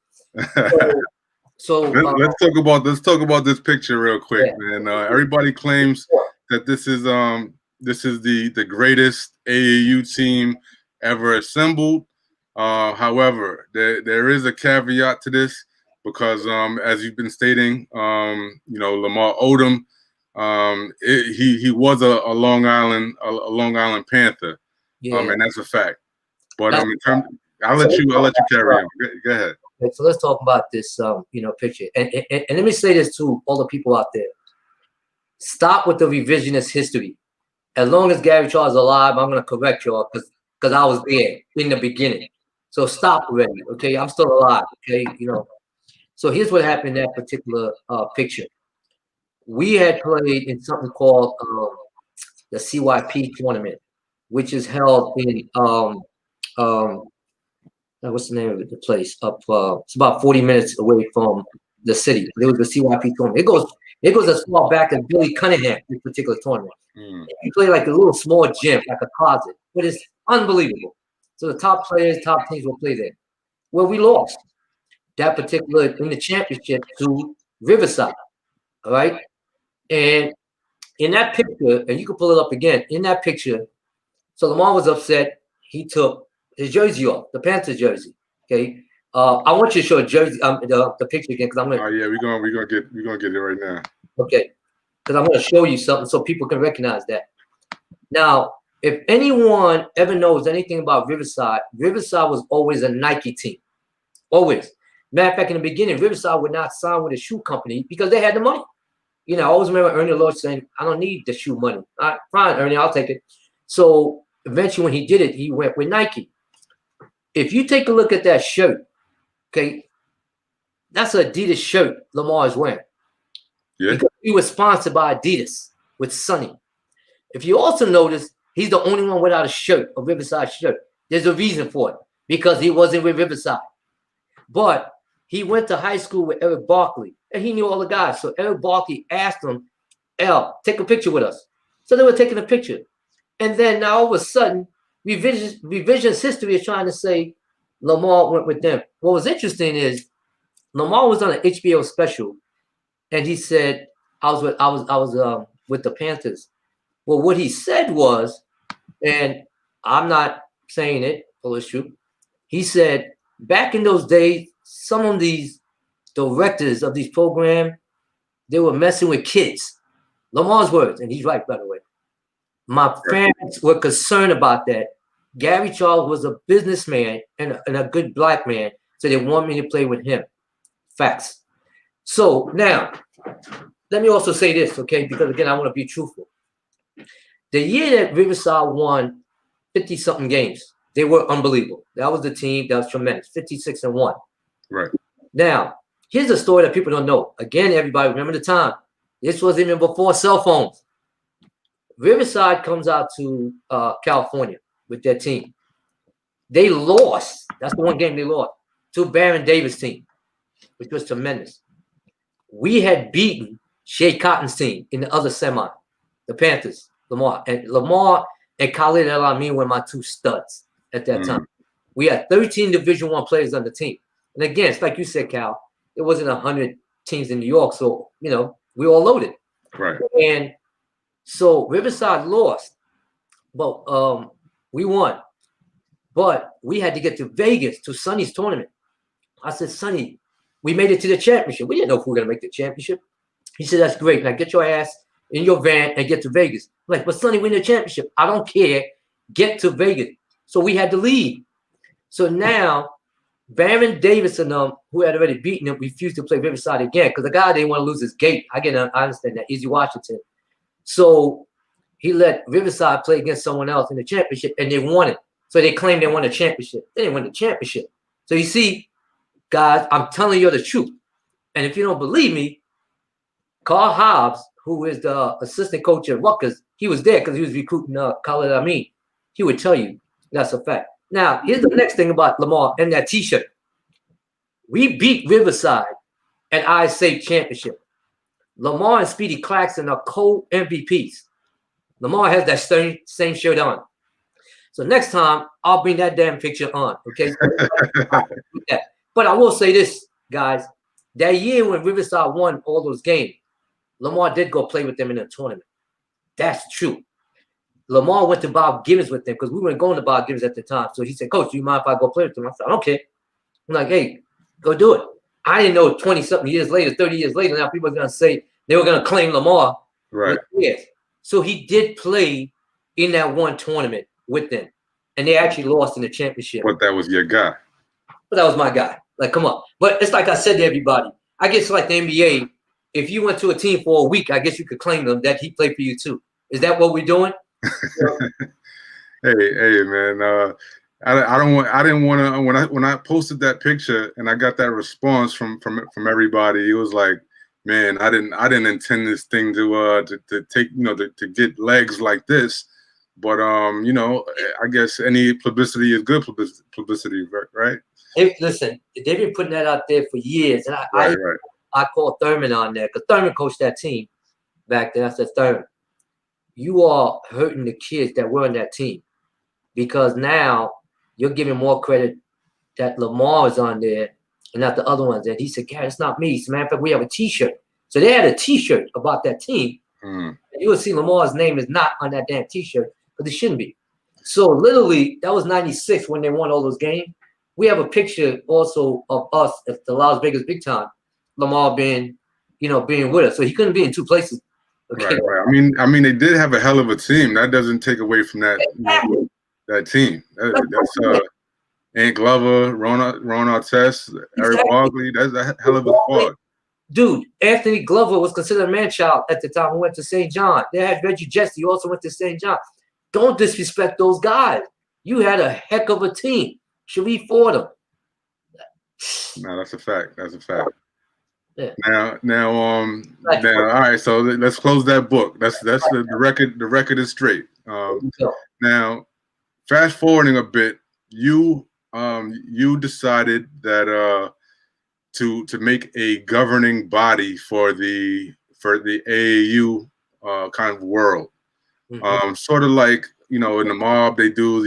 So let's talk about this picture real quick, man. Everybody claims that this is the greatest AAU team ever assembled. However, there is a caveat to this because as you've been stating, Lamar Odom, he was a Long Island Panther, and that's a fact. But in terms, I'll let you carry on. Go ahead. Okay, so let's talk about this picture. And let me say this to all the people out there. Stop with the revisionist history. As long as Gary Charles is alive, I'm gonna correct y'all because I was there in the beginning. So stop already, okay? I'm still alive, okay? So here's what happened in that particular picture. We had played in something called the CYP tournament, which is held in what's the name of the place? It's about 40 minutes away from the city. It was the CYP tournament. It goes as far back as Billy Cunningham, this particular tournament. You play like a little small gym, like a closet, but it's unbelievable. So the top players, top teams will play there. Well, we lost that particular in the championship to Riverside. All right. And in that picture, and you can pull it up again, in that picture, so Lamar was upset. He took his jersey off, the Panthers jersey. Okay. I want you to show a jersey, the picture again, because I'm gonna. Oh yeah, we're gonna get it right now. Okay, because I'm gonna show you something so people can recognize that. Now, if anyone ever knows anything about Riverside, Riverside was always a Nike team, always. Matter of fact, in the beginning, Riverside would not sign with a shoe company because they had the money. I always remember Ernie Lord saying, "I don't need the shoe money." All right, fine, Ernie, I'll take it. So eventually, when he did it, he went with Nike. If you take a look at that shirt. Okay, that's an Adidas shirt Lamar is wearing. Yeah. Because he was sponsored by Adidas with Sonny. If you also notice, he's the only one without a shirt, a Riverside shirt. There's a reason for it, because he wasn't with Riverside. But he went to high school with Eric Barkley, and he knew all the guys. So Eric Barkley asked him, "L, take a picture with us." So they were taking a picture. And then now all of a sudden, revisionist history is trying to say Lamar went with them. What was interesting is Lamar was on an HBO special, and he said, "I was with the Panthers." Well, what he said was, and I'm not saying it, but it's true. He said back in those days, some of these directors of these programs, they were messing with kids. Lamar's words, and he's right, by the way. My parents were concerned about that. Gary Charles was a businessman and a good black man, so they want me to play with him. Facts. So now, let me also say this, okay? Because again, I want to be truthful. The year that Riverside won 50-something games, they were unbelievable. That was the team that was tremendous, 56-1. Right. Now, here's a story that people don't know. Again, everybody, remember the time. This was even before cell phones. Riverside comes out to California with their team. They lost. That's the one game they lost to Baron Davis' team, which was tremendous. We had beaten Shea Cotton's team in the other semi, the Panthers, Lamar and Khalid El Amin were my two studs at that time. We had 13 Division I players on the team. And again, it's like you said, Cal, it wasn't 100 teams in New York, so we all loaded. Right. And so Riverside lost, but we won. But we had to get to Vegas to Sonny's tournament. I said, "Sonny, we made it to the championship. We didn't know if we were going to make the championship." He said, "That's great. Now get your ass in your van and get to Vegas." I'm like, "But Sonny, win the championship." "I don't care. Get to Vegas." So we had to leave. So now Baron Davis and who had already beaten him, refused to play Riverside again because the guy didn't want to lose his gate. I understand that. Easy Washington. So he let Riverside play against someone else in the championship, and they won it. So they claimed they won the championship. They didn't win the championship. So you see, guys, I'm telling you the truth. And if you don't believe me, Carl Hobbs, who is the assistant coach at Rutgers, he was there because he was recruiting Khalid Amin. He would tell you that's a fact. Now, here's the next thing about Lamar and that T-shirt. We beat Riverside at I-State Championship. Lamar and Speedy Claxton are co-MVPs. Lamar has that same shirt on. So next time, I'll bring that damn picture on, okay? But I will say this, guys. That year when Riverside won all those games, Lamar did go play with them in a tournament. That's true. Lamar went to Bob Gibbons with them because we weren't going to Bob Gibbons at the time. So he said, Coach, do you mind if I go play with them? I said, okay. I'm like, hey, go do it. I didn't know 20-something years later, 30 years later, now people are going to say they were going to claim Lamar. Right. Yes. So he did play in that one tournament with them. And they actually lost in the championship. But that was your guy. But that was my guy. Like, come on. But it's like I said to everybody. I guess like the NBA, if you went to a team for a week, I guess you could claim them that he played for you too. Is that what we're doing? Hey, man. I didn't want to when I posted that picture and I got that response from everybody. It was like, man, I didn't intend this thing to take, to get legs like this. But I guess any publicity is good publicity, right? Hey, listen, they've been putting that out there for years, and I called Thurman on that because Thurman coached that team back then. I said, Thurman, you are hurting the kids that were on that team because now you're giving more credit that Lamar is on there and not the other ones. And he said, Gary, it's not me. As a matter of fact, we have a T-shirt. So they had a T-shirt about that team. And you will see Lamar's name is not on that damn T-shirt, but it shouldn't be. So literally, that was 96 when they won all those games. We have a picture also of us at the Las Vegas Big Time, Lamar being with us. So he couldn't be in two places. Okay? Right. I mean, they did have a hell of a team. That doesn't take away from that that team. That's Ant Glover, Ron Artest, Eric Barkley. That's a hell of a squad. Dude, Anthony Glover was considered a man-child at the time. He went to St. John. They had Reggie Jesse. He also went to St. John. Don't disrespect those guys. You had a heck of a team. Sharif Fordham. No, that's a fact. That's a fact. Yeah. Now, all right. So let's close that book. That's the record. The record is straight. Now, fast forwarding a bit, you decided that to make a governing body for the AAU kind of world. Sort of like in the mob they do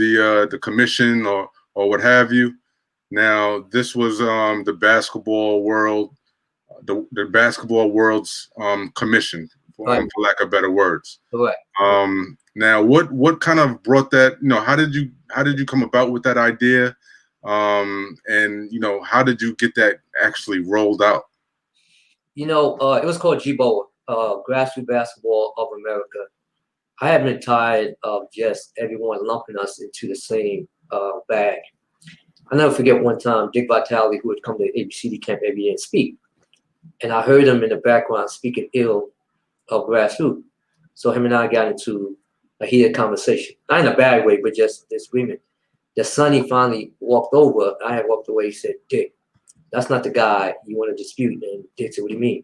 the commission or what have you. Now this was the basketball world, the basketball world's commission, for lack of better words. Correct. Now what kind of brought that? How did you come about with that idea? And how did you get that actually rolled out? It was called GBOA, Grassroots Basketball of America. I have been tired of just everyone lumping us into the same bag. I'll never forget one time Dick Vitale, who would come to ABCD camp every year and speak. And I heard him in the background speaking ill of grassroots. So him and I got into a heated conversation. Not in a bad way, but just disagreement. That Sonny finally walked over. I had walked away. He said, Dick, that's not the guy you want to dispute. And Dick said, what do you mean?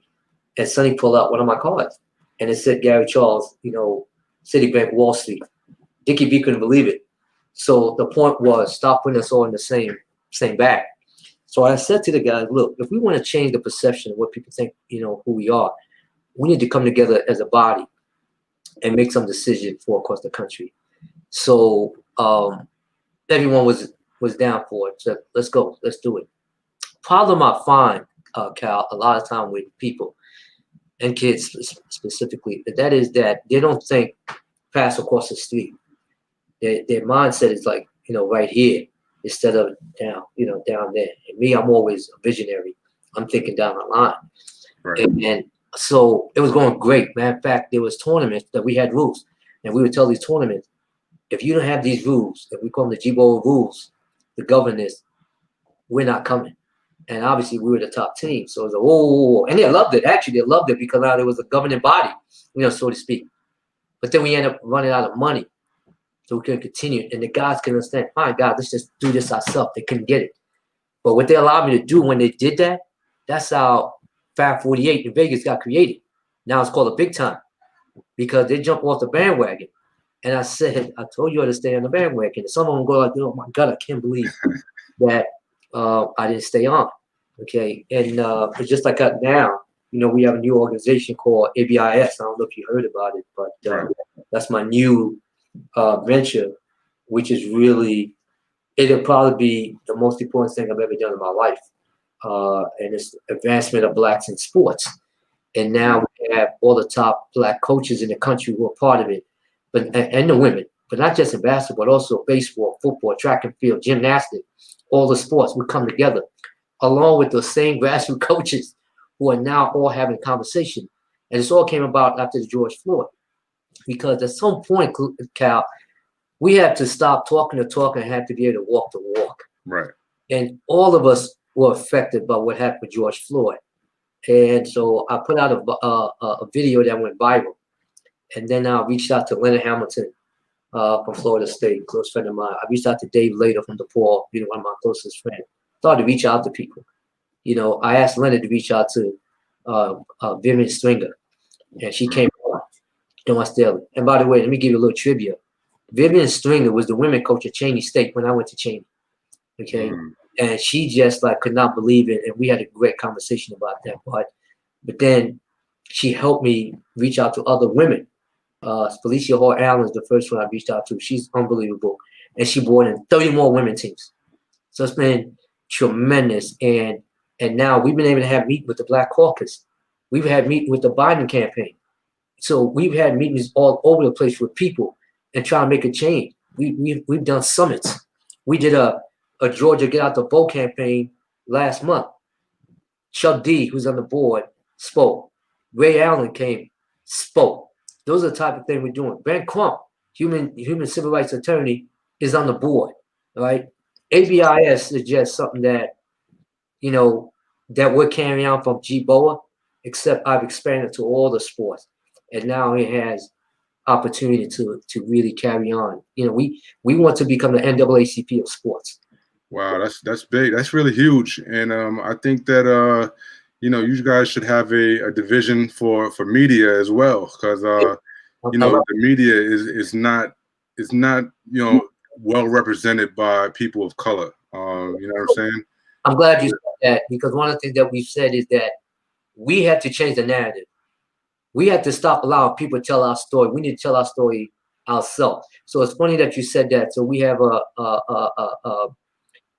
And Sonny pulled out one of my cards. And it said Gary Charles, Citibank, Wall Street. Dickie B couldn't believe it. So the point was, stop putting us all in the same bag. So I said to the guys, look, if we want to change the perception of what people think, who we are, we need to come together as a body and make some decisions for across the country. So everyone was down for it. So let's go, let's do it. Problem I find, Cal, a lot of time with people and kids specifically, that is that they don't think pass across the street. Their mindset is like, right here instead of down there. And me, I'm always a visionary. I'm thinking down the line. Right. And so it was going great. Matter of fact, there was tournaments that we had rules. And we would tell these tournaments, if you don't have these rules, if we call them the GBOA rules, the governors, we're not coming. And obviously we were the top team. So it was whoa. And they loved it. Actually, they loved it because now there was a governing body, so to speak. But then we ended up running out of money. So we couldn't continue. And the guys can understand, fine, God, let's just do this ourselves. They couldn't get it. But what they allowed me to do when they did that, that's how Fab 48 in Vegas got created. Now it's called a Big Time because they jump off the bandwagon. And I said, I told you to stay on the bandwagon. And some of them go like, oh my God, I can't believe that I didn't stay on. Okay. And it's just like now, we have a new organization called ABIS. I don't know if you heard about it, but that's my new venture, which is really, it'll probably be the most important thing I've ever done in my life. And it's advancement of blacks in sports. And now we have all the top black coaches in the country who are part of it, and the women, but not just in basketball, but also baseball, football, track and field, gymnastics, all the sports would come together, along with those same grassroots coaches who are now all having conversation. And this all came about after the George Floyd, because at some point, Cal, we had to stop talking the talk and had to be able to walk the walk. Right. And all of us were affected by what happened with George Floyd. And so I put out a video that went viral. And then I reached out to Zendon Hamilton from Florida State, close friend of mine. I reached out to Dave Later from DePaul, one of my closest friends. Started to reach out to people. I asked Leonard to reach out to Vivian Stringer, and she came on Thomas Daly. And by the way, let me give you a little trivia. Vivian Stringer was the women coach at Cheney State when I went to Cheney. Okay. And she just could not believe it. And we had a great conversation about that. But then she helped me reach out to other women. Felicia Hall Allen is the first one I reached out to. She's unbelievable. And she brought in 30 more women teams. So it's been tremendous. And now we've been able to have meetings with the Black Caucus. We've had meetings with the Biden campaign. So we've had meetings all over the place with people and trying to make a change. We've done summits. We did a Georgia Get Out the Vote campaign last month. Chuck D, who's on the board, spoke. Ray Allen came, spoke. Those are the type of thing we're doing. Ben Crump, human civil rights attorney, is on the board, right? ABIS is just something that, that we're carrying out from G-BOA, except I've expanded to all the sports. And now it has opportunity to really carry on. We want to become the NAACP of sports. Wow, that's big. That's really huge. And I think that you guys should have a division for media as well, because the media is not well represented by people of color. You know what I'm saying? I'm glad you said that, because one of the things that we've said is that we have to change the narrative. We have to stop allowing people to tell our story. We need to tell our story ourselves. So it's funny that you said that. So we have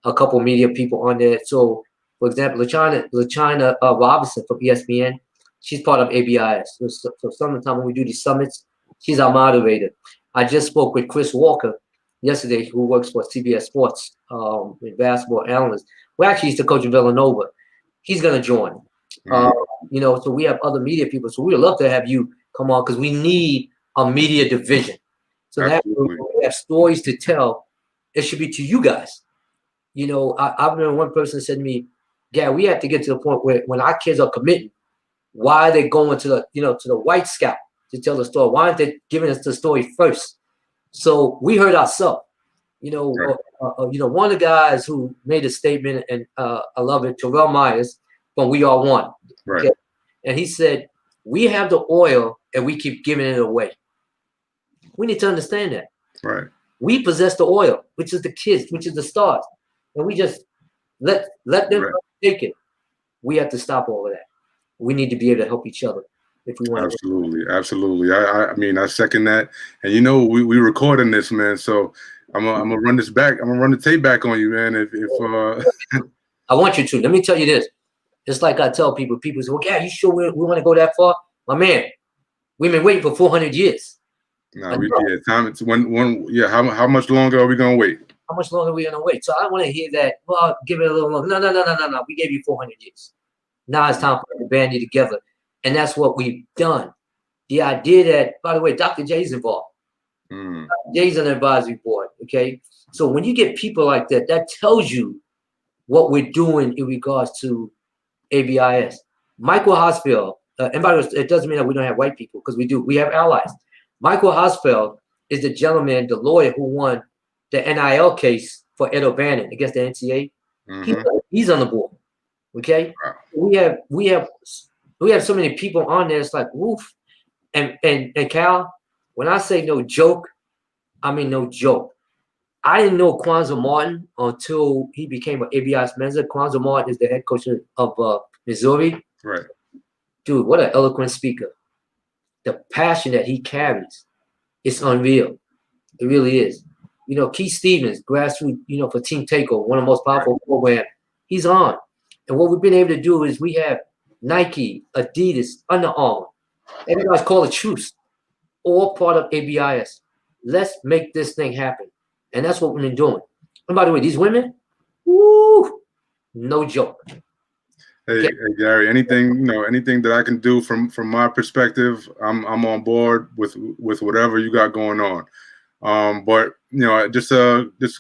a couple media people on there. So, for example, LaChina Robinson from ESPN, she's part of ABIS. So sometimes when we do these summits, she's our moderator. I just spoke with Chris Walker yesterday, who works for CBS Sports, with basketball analyst. Well, actually, he's the coach of Villanova. He's going to join. So we have other media people. So we would love to have you come on, because we need a media division. So that we have stories to tell. It should be to you guys. I remember one person said to me, "Yeah, we have to get to the point where when our kids are committing, why are they going to the White Scout to tell the story? Why aren't they giving us the story first?" So we heard ourselves. One of the guys who made a statement, and I love it, Terrell Myers from We Are One. Right. Okay? And he said, "We have the oil and we keep giving it away." We need to understand that. Right. We possess the oil, which is the kids, which is the stars. And we just let them take it. We have to stop all of that. We need to be able to help each other if we want. Absolutely. I mean, I second that. And we recording this, man. So I'm gonna run this back. I'm gonna run the tape back on you, man. If I want you to. Let me tell you this. It's like I tell people say, "Well, yeah, you sure we want to go that far?" My man, we've been waiting for 400 years. How much longer are we gonna wait? How much longer are we gonna wait? So I want to hear that. Well, give it a little longer. No. We gave you 400 years. Now it's time for us to band you together, and that's what we've done. The idea that, by the way, Dr. J's involved. Dr. J's on the advisory board. Okay, so when you get people like that, that tells you what we're doing in regards to ABIS. Michael Hosfeld, and by the way, it doesn't mean that we don't have white people, because we do. We have allies. Michael Hosfeld is the gentleman, the lawyer who won the NIL case for Ed O'Bannon against the NCAA. He's on the board. Okay, Wow. we have so many people on there. It's like woof. And Cal, when I say no joke, I mean no joke. I didn't know Kwanzaa Martin until he became an ABI's mentor. Kwanzaa Martin is the head coach of Missouri. Right. Dude, what an eloquent speaker. The passion that he carries, it's unreal. It really is. You know, Keith Stevens, grassroots, for Team Takeover, one of the most powerful programs, he's on. And what we've been able to do is we have Nike, Adidas, Under Armour. Everybody's called a truce. All part of ABIS. Let's make this thing happen. And that's what we've been doing. And by the way, these women, woo, no joke. Hey, Gary, anything that I can do from my perspective, I'm on board with whatever you got going on. But just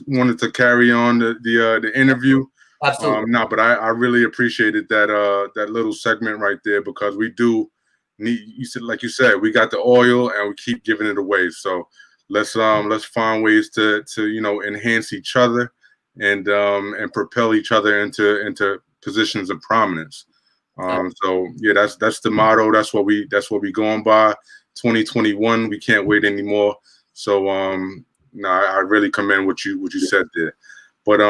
wanted to carry on the interview. Absolutely. No, but I really appreciated that little segment right there, because we do need, like you said, we got the oil and we keep giving it away. So let's find ways to enhance each other and propel each other into positions of prominence. So yeah, that's the motto. That's what we going by. 2021, we can't wait anymore. So no, I really commend what you said there. But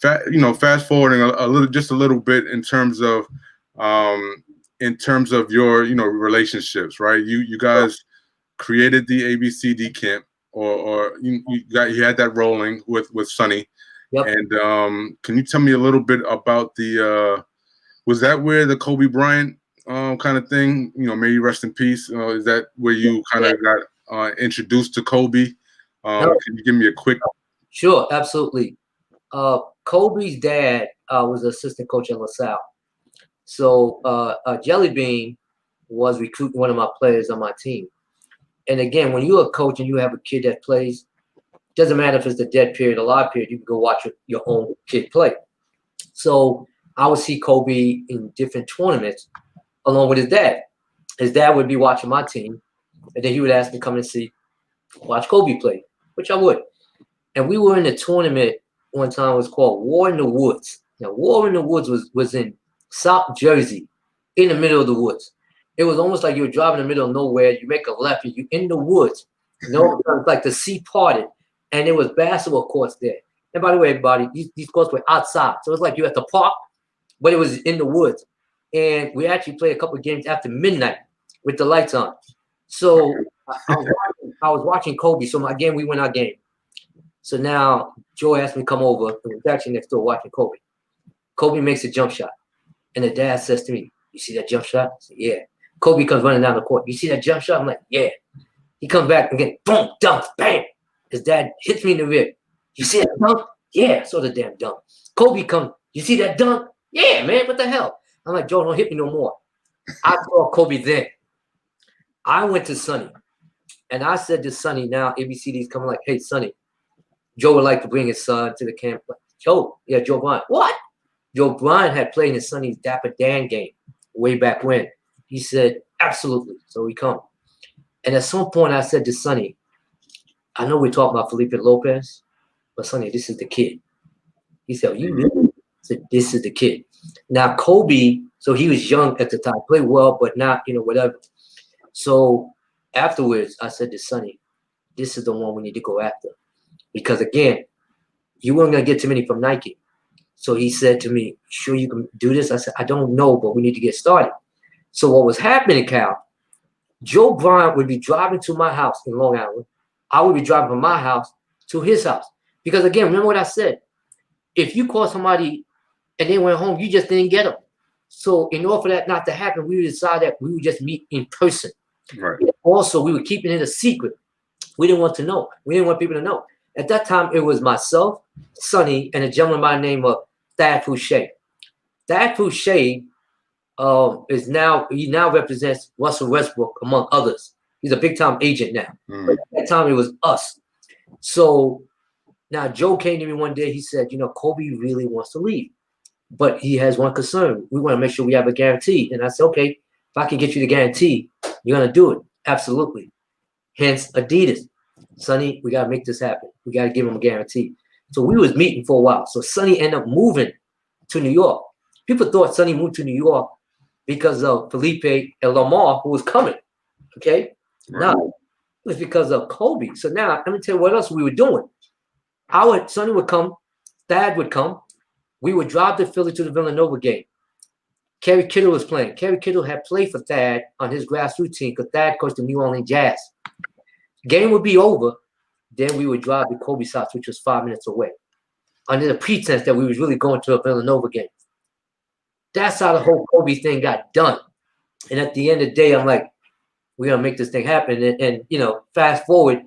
fast forwarding a little bit in terms of your relationships, right? You guys created the ABCD camp, or you had that rolling with Sonny. Yep. And can you tell me a little bit about was that where the Kobe Bryant kind of thing, may you rest in peace? Is that where you kind of got introduced to Kobe? No. Can you give me a quick? Sure, absolutely. Kobe's dad was an assistant coach at LaSalle. So Jelly Bean was recruiting one of my players on my team. And again, when you're a coach and you have a kid that plays, doesn't matter if it's the dead period or live period, you can go watch your own kid play. So I would see Kobe in different tournaments along with his dad. His dad would be watching my team, and then he would ask me to come and watch Kobe play, which I would. And we were in a tournament one time. It was called War in the Woods. Now, War in the Woods was in South Jersey, in the middle of the woods. It was almost like you were driving in the middle of nowhere. You make a left, and you're in the woods. Like the sea parted, and there was basketball courts there. And by the way, everybody, these courts were outside. So it's like you at the park, but it was in the woods. And we actually played a couple of games after midnight with the lights on. So I was watching Kobe. So again, we win our game. So now Joe asked me to come over. And was actually next door watching Kobe. Kobe makes a jump shot. And the dad says to me, "You see that jump shot?" I said, "Yeah." Kobe comes running down the court. "You see that jump shot?" I'm like, "Yeah." He comes back again. Boom, dunk, bang. His dad hits me in the rib. "You see that dunk?" "Yeah." So the damn dunk. Kobe comes. "You see that dunk?" "Yeah, man. What the hell?" I'm like, "Joe, don't hit me no more." I saw Kobe then. I went to Sonny. And I said to Sonny, now ABCD's coming like, "Hey, Sonny, Joe would like to bring his son to the camp." Like, Joe Bryant. What? Joe Bryant had played in Sonny's Dapper Dan game way back when. He said, "Absolutely." So he come. And at some point I said to Sonny, "I know we're talking about Felipe Lopez, but Sonny, this is the kid." He said, "Oh, you really?" I said, "This is the kid." Now Kobe, so he was young at the time, played well, but not, whatever. So afterwards, I said to Sonny, "This is the one we need to go after." Because again, you weren't going to get too many from Nike. So he said to me, "Sure you can do this?" I said, "I don't know, but we need to get started." So what was happening, Cal, Joe Bryant would be driving to my house in Long Island. I would be driving from my house to his house. Because again, remember what I said? If you call somebody and they went home, you just didn't get them. So in order for that not to happen, we decided that we would just meet in person. Right. Also, we were keeping it a secret. We didn't want to know. We didn't want people to know. At that time, it was myself, Sonny, and a gentleman by the name of Thad Fouché. Thad Fouché he now represents Russell Westbrook, among others. He's a big-time agent now. But at that time, it was us. So now Joe came to me one day. He said, "Kobe really wants to leave, but he has one concern. We want to make sure we have a guarantee." And I said, "Okay, if I can get you the guarantee, you're going to do it." "Absolutely." Hence Adidas. "Sonny, we got to make this happen. We got to give him a guarantee." So we was meeting for a while. So Sonny ended up moving to New York. People thought Sonny moved to New York because of Felipe and Lamar, who was coming. Okay, Right. no, it was because of Kobe. So now let me tell you what else we were doing. Sonny would come, Thad would come. We would drive to Philly to the Villanova game. Kerry Kittle was playing. Kerry Kittle had played for Thad on his grassroots team because Thad coached the New Orleans Jazz. Game would be over. Then we would drive to Kobe's house, which was 5 minutes away, under the pretense that we was really going to a Villanova game. That's how the whole Kobe thing got done. And at the end of the day, I'm like, we're going to make this thing happen. And you know, fast forward,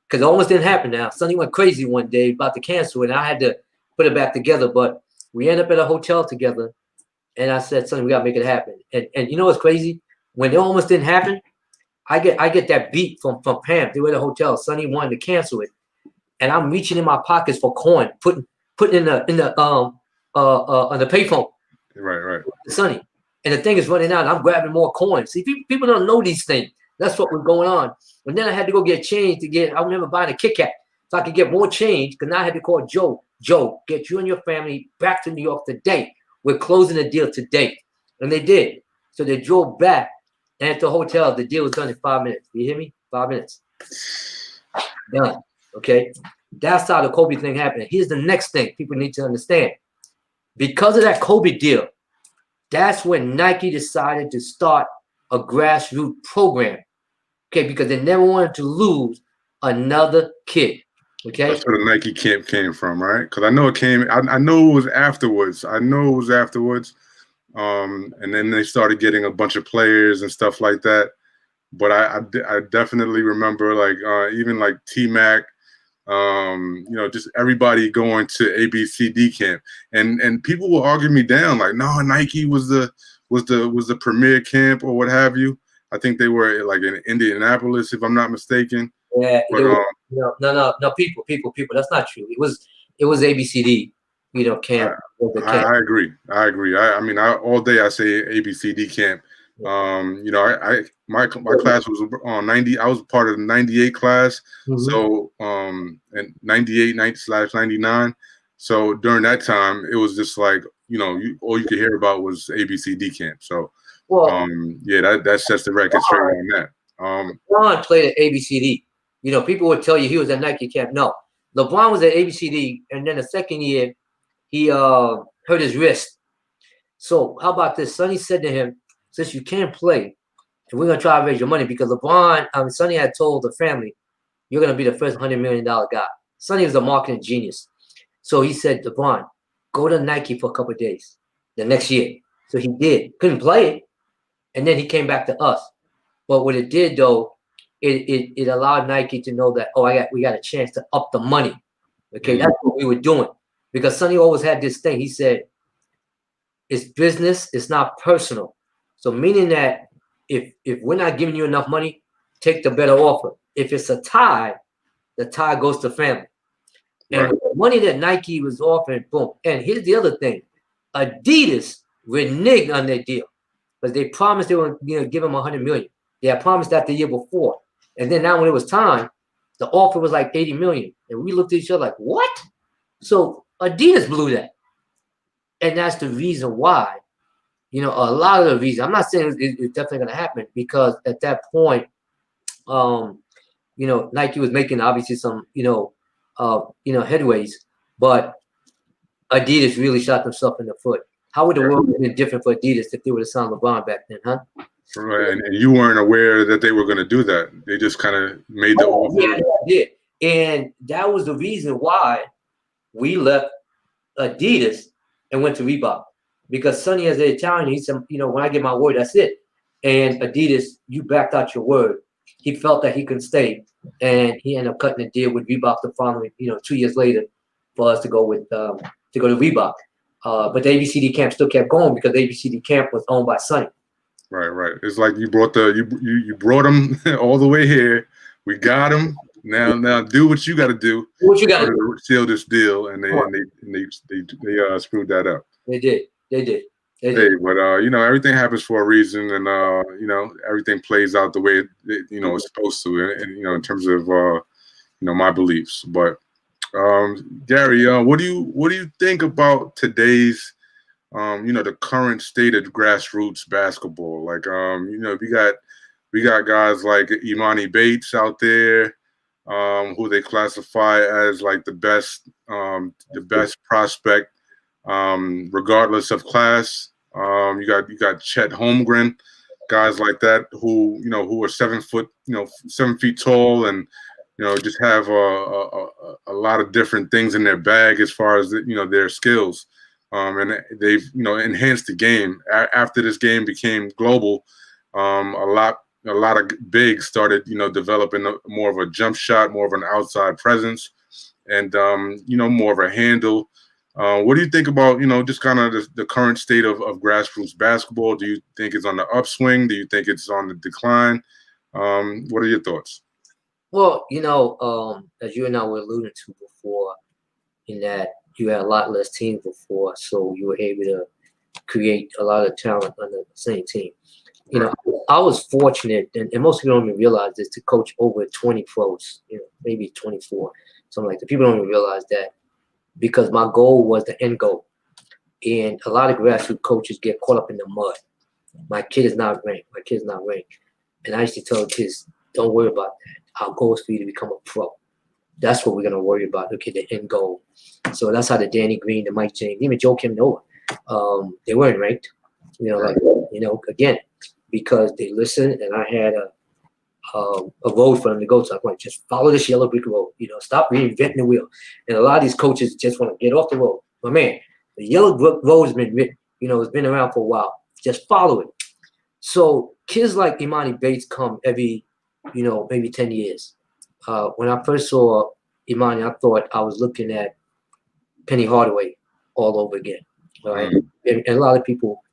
because it almost didn't happen now. Sonny went crazy one day about to cancel it, and I had to put it back together. But we ended up at a hotel together, and I said, Sonny, we got to make it happen. And you know what's crazy? When it almost didn't happen, I get that beat from Pam. They were at the hotel. Sonny wanted to cancel it, and I'm reaching in my pockets for coin, putting in the on the payphone. Right. Sonny, and the thing is running out. I'm grabbing more coins. See, people don't know these things. That's what was going on. But then I had to go get change to get. I remember buying a Kit Kat so I could get more change. Because now I had to call Joe. Joe, get you and your family back to New York today. We're closing the deal today, and they did. So they drove back, and at the hotel, the deal was done in 5 minutes. You hear me? 5 minutes. Done. Okay. That's how the Kobe thing happened. Here's the next thing people need to understand. Because of that Kobe deal, that's when Nike decided to start a grassroots program. Okay, because they never wanted to lose another kid. Okay, that's where the Nike camp came from, right? Because I know it came. I know it was afterwards. And then they started getting a bunch of players and stuff like that. But I definitely remember even like T-Mac. You know, just everybody going to ABCD camp, and people will argue me down like, no, Nike was the premier camp or what have you. I think they were like in Indianapolis, if I'm not mistaken. Yeah, but, no, people. That's not true. It was ABCD, you know, camp. I agree. I mean, all day I say ABCD camp. You know, my class was on 90. I was part of the 98 class. Mm-hmm. So, and 98/99. So during that time, it was just like, you know, all you could hear about was ABCD camp. So, yeah, that sets the record straight on that. LeBron played at ABCD. You know, people would tell you he was at Nike camp. No, LeBron was at ABCD, and then the second year, he hurt his wrist. So how about this? Sonny said to him, since you can't play, and we're gonna try to raise your money because Sonny had told the family, you're gonna be the first $100 million guy. Sonny was a marketing genius. So he said, LeBron, go to Nike for a couple of days the next year. So he did. Couldn't play it. And then he came back to us. But what it did though, it allowed Nike to know that, we got a chance to up the money. Okay, that's what we were doing. Because Sonny always had this thing. He said, it's business, it's not personal. So meaning that if we're not giving you enough money, take the better offer. If it's a tie, the tie goes to family. And with the money that Nike was offering, boom. And here's the other thing. Adidas reneged on their deal because they promised they were give them $100 million. They had promised that the year before. And then now when it was time, the offer was like $80 million. And we looked at each other like, what? So Adidas blew that. And that's the reason why, you know, a lot of the reason. I'm not saying it's definitely going to happen because at that point, you know, Nike was making obviously some, headways, but Adidas really shot themselves in the foot. How would the world have been different for Adidas if they would have signed LeBron back then, huh? Right, and you weren't aware that they were going to do that. They just kind of made the offer. Yeah, and that was the reason why we left Adidas and went to Reebok. Because Sonny, as an Italian, he said, you know, when I get my word, that's it. And Adidas, you backed out your word. He felt that he could stay, and he ended up cutting a deal with Reebok the following, 2 years later, for us to go to Reebok. But the ABCD camp still kept going because the ABCD camp was owned by Sonny. Right. It's like you brought you brought them all the way here. We got them. Now do what you got to do. What you got to do? Seal this deal, and they screwed that up. They did. Hey, but everything happens for a reason, and everything plays out the way it's supposed to, and in terms of my beliefs. But Gary, what do you think about today's the current state of grassroots basketball. Like, we got guys like Imani Bates out there, who they classify as like the best prospect, regardless of class. You got Chet Holmgren, guys like that who are 7 foot, 7 feet tall, and just have a lot of different things in their bag as far as their skills. And they've enhanced the game. After this game became global, a lot of bigs started developing more of a jump shot, more of an outside presence, and more of a handle. What do you think about just kind of the current state of grassroots basketball? Do you think it's on the upswing? Do you think it's on the decline? What are your thoughts? Well, as you and I were alluding to before, in that you had a lot less teams before, so you were able to create a lot of talent on the same team. I was fortunate, and most people don't even realize this, to coach over 20 pros, maybe 24, something like that. People don't even realize that, because my goal was the end goal. And a lot of grassroots coaches get caught up in the mud. My kid is not ranked. My kid's not ranked. And I used to tell the kids, don't worry about that. Our goal is for you to become a pro. That's what we're going to worry about. Okay, the end goal. So that's how the Danny Green, the Mike James, even Joe Kim Noah, they weren't ranked. Again, because they listened, and I had a road for them to go to. I'm like, just follow this yellow brick road. Stop reinventing the wheel. And a lot of these coaches just want to get off the road. But man, the yellow brick road has been written. It's been around for a while. Just follow it. So kids like Imani Bates come every, maybe 10 years. When I first saw Imani, I thought I was looking at Penny Hardaway all over again. All right. And a lot of people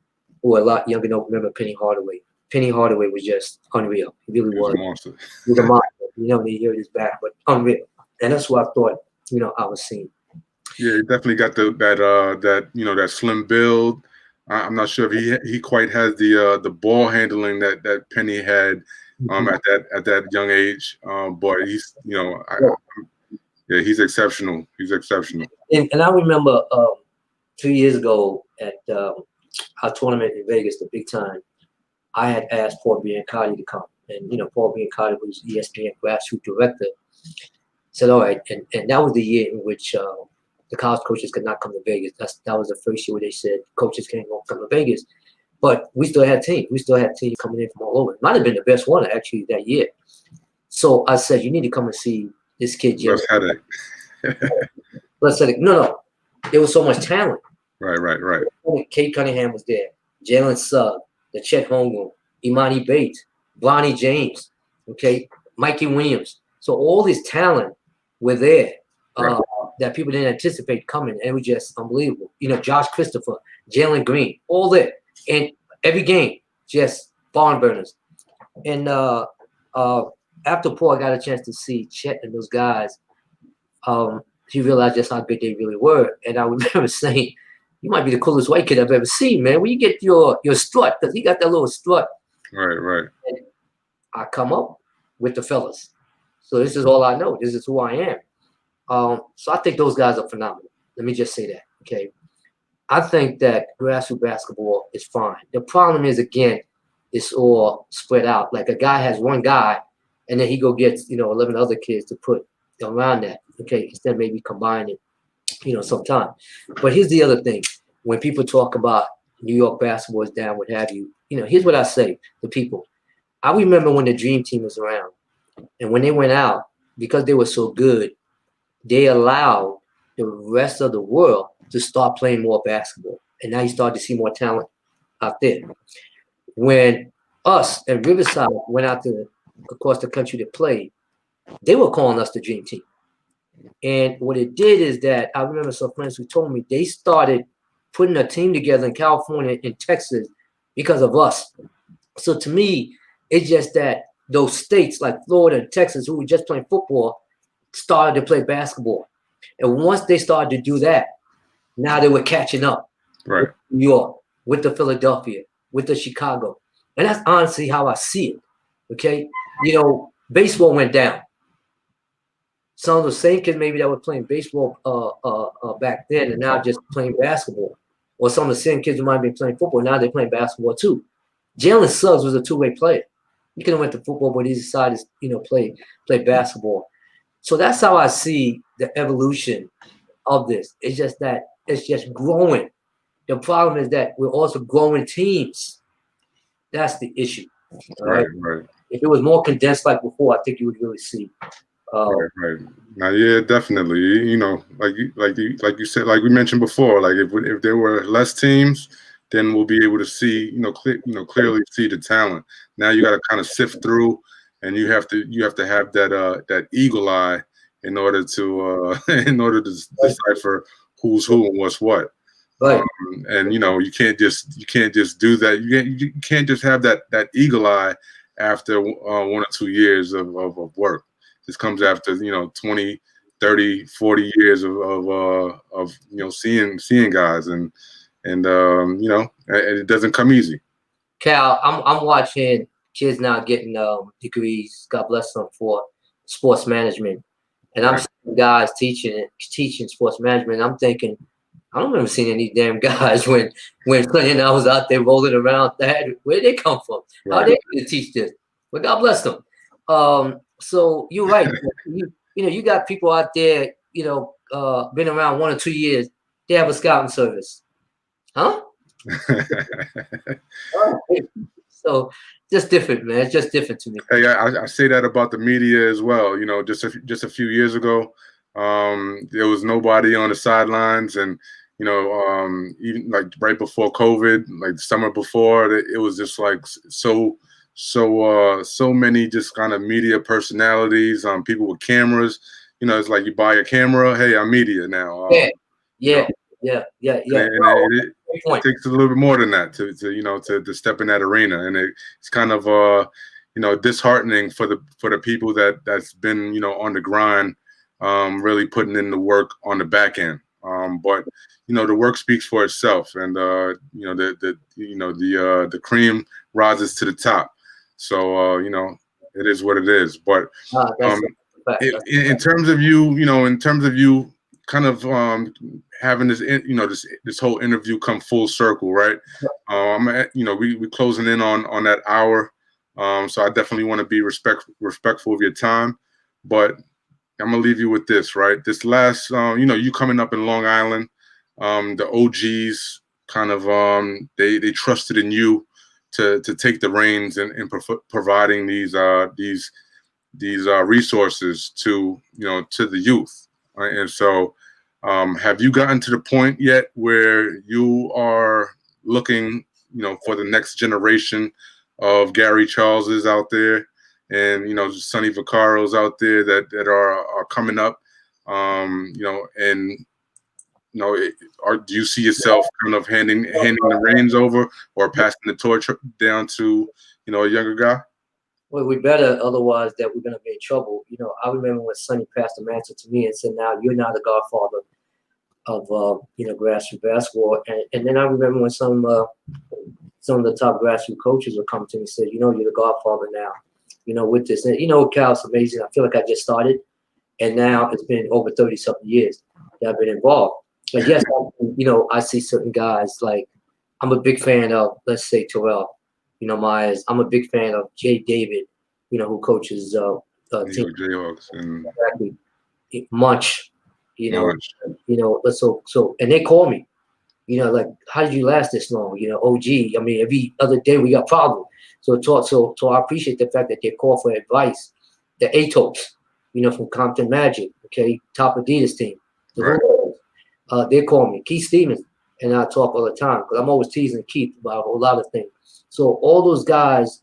who are a lot younger don't remember Penny Hardaway. Penny Hardaway was just unreal. He really was. He was a monster. They heard his back, but unreal. And that's what I thought, I was seeing. Yeah, he definitely got that slim build. I'm not sure if he quite has the ball handling that Penny had at that young age. But he's he's exceptional. He's exceptional. And I remember 2 years ago at our tournament in Vegas, the big time, I had asked Paul Biancotti to come. And, Paul Biancotti, who's ESPN grassroots director, said, all right. And that was the year in which the college coaches could not come to Vegas. That was the first year where they said coaches can't come to Vegas. But we still had teams. We still had teams coming in from all over. It might have been the best one, actually, that year. So I said, you need to come and see this kid. Let's say, no. There was so much talent. Right. Kate Cunningham was there. Jalen Sugg, the Chet Holmgren, Imani Bates, Bronny James, Mikey Williams. So all this talent were there that people didn't anticipate coming, and it was just unbelievable. Josh Christopher, Jalen Green, all that. And every game, just barn burners. And after Paul got a chance to see Chet and those guys, he realized just how good they really were. And I remember saying, you might be the coolest white kid I've ever seen, man. Where you get your strut? Because he got that little strut. Right. And I come up with the fellas. So this is all I know. This is who I am. So I think those guys are phenomenal. Let me just say that, okay? I think that grassroots basketball is fine. The problem is, again, it's all spread out. Like a guy has one guy, and then he gets 11 other kids to put around that, okay? Instead of maybe combining it, sometime. But here's the other thing. When people talk about New York basketball is down, what have you, here's what I say to people. I remember when the Dream Team was around, and when they went out, because they were so good, they allowed the rest of the world to start playing more basketball. And now you start to see more talent out there. When us and Riverside went out across the country to play, they were calling us the Dream Team. And what it did is that I remember some friends who told me they started putting a team together in California and Texas because of us. So to me, it's just that those states like Florida and Texas who were just playing football started to play basketball. And once they started to do that, now they were catching up. Right. With New York, with the Philadelphia, with the Chicago. And that's honestly how I see it. Okay. Baseball went down. Some of the same kids maybe that were playing baseball back then and now just playing basketball. or some of the same kids who might be playing football, now they're playing basketball too. Jalen Suggs was a two-way player. He could have went to football, but he decided to, play basketball. So that's how I see the evolution of this. It's just that it's just growing. The problem is that we're also growing teams. That's the issue. Right. If it was more condensed like before, I think you would really see. Right. Now, yeah, definitely. Like you said, like we mentioned before, like if there were less teams, then we'll be able to see, clearly see the talent. Now you got to kind of sift through, and you have to have that eagle eye in order to decipher who's who and what's what. Right. And you can't just do that. You can't just have that eagle eye after 1 or 2 years of work. This comes after 20, 30, 40 years of seeing guys, and it doesn't come easy. Cal, I'm watching kids now getting degrees. God bless them for sports management, and I'm seeing guys teaching sports management. I'm thinking, I don't remember seeing any damn guys when Sonny and I was out there rolling around. Where did they come from? How are they going to teach this? But God bless them. So you're right. You got people out there, been around 1 or 2 years. They have a scouting service, huh? So just different, man. It's just different to me. Hey, I say that about the media as well. Just a few years ago, there was nobody on the sidelines, and even like right before COVID, like the summer before, it was just like so many just kind of media personalities, people with cameras. It's like you buy a camera, hey, I'm media now. Yeah. It takes a little bit more than that to step in that arena, and it's kind of disheartening for the people that's been on the grind, really putting in the work on the back end. But the work speaks for itself, and the cream rises to the top. So it is what it is. But in terms of you, kind of having this this whole interview come full circle, right? We're closing in on that hour, so I definitely want to be respectful of your time, but I'm gonna leave you with this, right? This last, you coming up in Long Island, the OGs kind of they trusted in you to take the reins in providing these resources to the youth, right? And so, have you gotten to the point yet where you are looking, for the next generation of Gary Charleses out there, and Sonny Vaccaros out there that are coming up, do you see yourself kind of handing the reins over or passing the torch down to a younger guy? Well, we better, otherwise that we're gonna be in trouble. I remember when Sonny passed the mantle to me and said, "Now you're now the godfather of grassroots basketball." And then I remember when some of the top grassroots coaches would come to me and say, "You're the godfather now." With this, and Cal, it's amazing. I feel like I just started, and now it's been over 30-something years that I've been involved. But yes, I see certain guys, like I'm a big fan of, let's say, Terrell, Myers. I'm a big fan of Jay David, who coaches team Jayhawks and exactly Munch, so and they call me, like, how did you last this long? OG. I mean, every other day we got problems. So I appreciate the fact that they call for advice. The Atos, from Compton Magic, okay, top Adidas team. Right. They call me Keith Stevens, and I talk all the time because I'm always teasing Keith about a lot of things. So all those guys,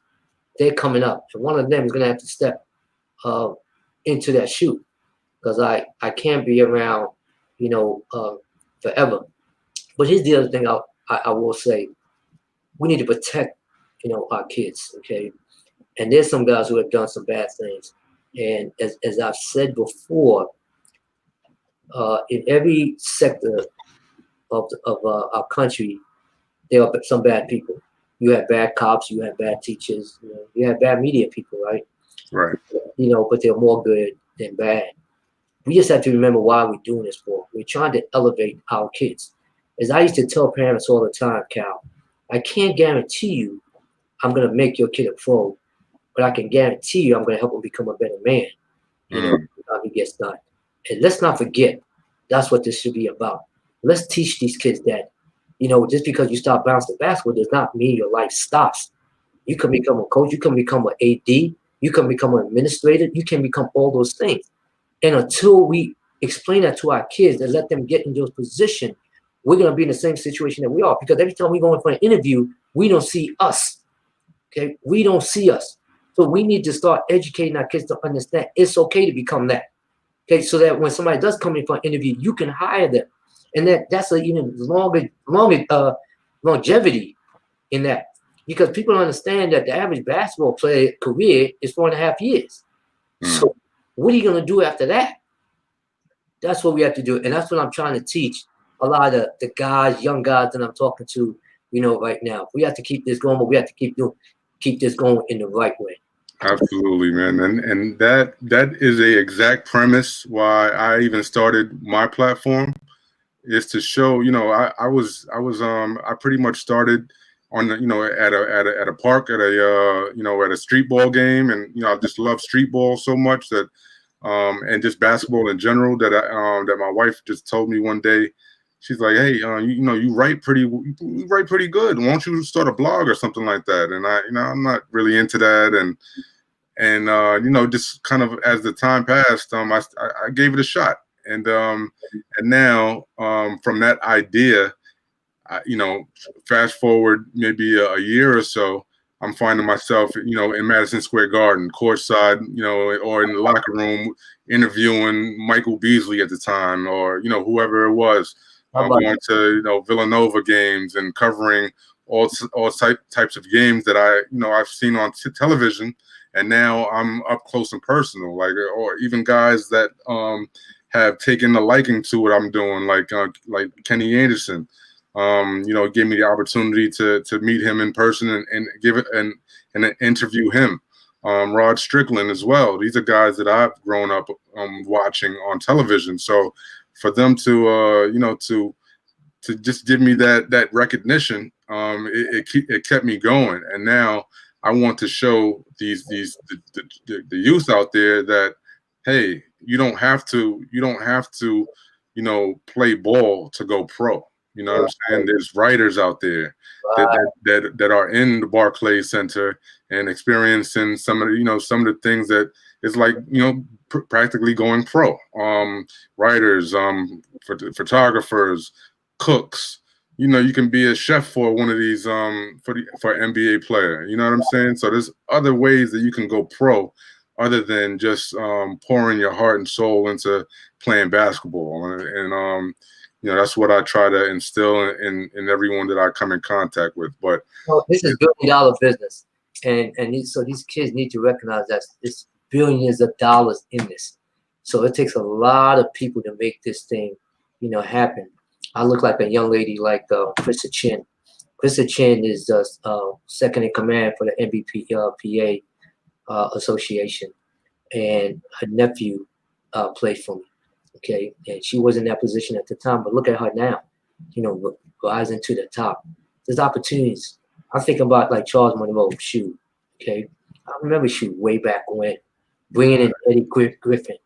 they're coming up, and one of them is gonna have to step into that shoe, because I can't be around, forever. But here's the other thing I will say: we need to protect, our kids, okay? And there's some guys who have done some bad things, and as I've said before, in every sector of our country, there are some bad people. You have bad cops, you have bad teachers, you have bad media people, right? Right. But they're more good than bad. We just have to remember why we're doing this for. We're trying to elevate our kids. is I used to tell parents all the time, Cal, I can't guarantee you I'm going to make your kid a pro, but I can guarantee you I'm going to help him become a better man, how he gets done. And let's not forget, that's what this should be about. Let's teach these kids that, just because you stop bouncing basketball does not mean your life stops. You can become a coach, you can become an AD, you can become an administrator, you can become all those things. And until we explain that to our kids and let them get in those positions, we're going to be in the same situation that we are. Because every time we go in for an interview, we don't see us. Okay, we don't see us. So we need to start educating our kids to understand it's okay to become that. Okay, so that when somebody does come in for an interview, you can hire them. And that's an even longer longevity in that. Because people understand that the average basketball player career is 4.5 years. So what are you going to do after that? That's what we have to do. And that's what I'm trying to teach a lot of the guys, young guys that I'm talking to, right now. We have to keep this going, but we have to keep this going in the right way. Absolutely, man. And that is a exact premise why I even started my platform, is to show, I pretty much started on at a park at a street ball game, and I just love street ball so much that and just basketball in general that my wife just told me one day. She's like, hey, you write pretty good. Won't you start a blog or something like that? And I'm not really into that. And just kind of as the time passed, I gave it a shot. And now from that idea, fast forward maybe a year or so, I'm finding myself, in Madison Square Garden, courtside, or in the locker room, interviewing Michael Beasley at the time, or whoever it was. Going to Villanova games and covering all types of games that I've seen on television, and now I'm up close and personal, or even guys that have taken a liking to what I'm doing, like Kenny Anderson. Gave me the opportunity to meet him in person and give it and interview him. Rod Strickland as well. These are guys that I've grown up watching on television. So for them to to just give me that recognition, it kept me going. And now I want to show the youth out there that, hey, you don't have to play ball to go pro. You know what I'm saying? There's writers out there that are in the Barclays Center and experiencing some of the things that is like, practically going pro. Writers, photographers, cooks. You can be a chef for one of these for an NBA player. You know what I'm saying? So there's other ways that you can go pro other than just pouring your heart and soul into playing basketball. And that's what I try to instill in everyone that I come in contact with. But this is $1 billion business, so these kids need to recognize that it's billions of dollars in this. So it takes a lot of people to make this thing, happen. I look like a young lady like Krista Chin. Krista Chin is the second in command for the NBPA association, and her nephew played for me. Okay, and she was in that position at the time, but look at her now, rising to the top. There's opportunities. I'm thinking about like Charles Monroe, shoot. Okay, I remember shoot way back when, bringing in Eddie Griffin,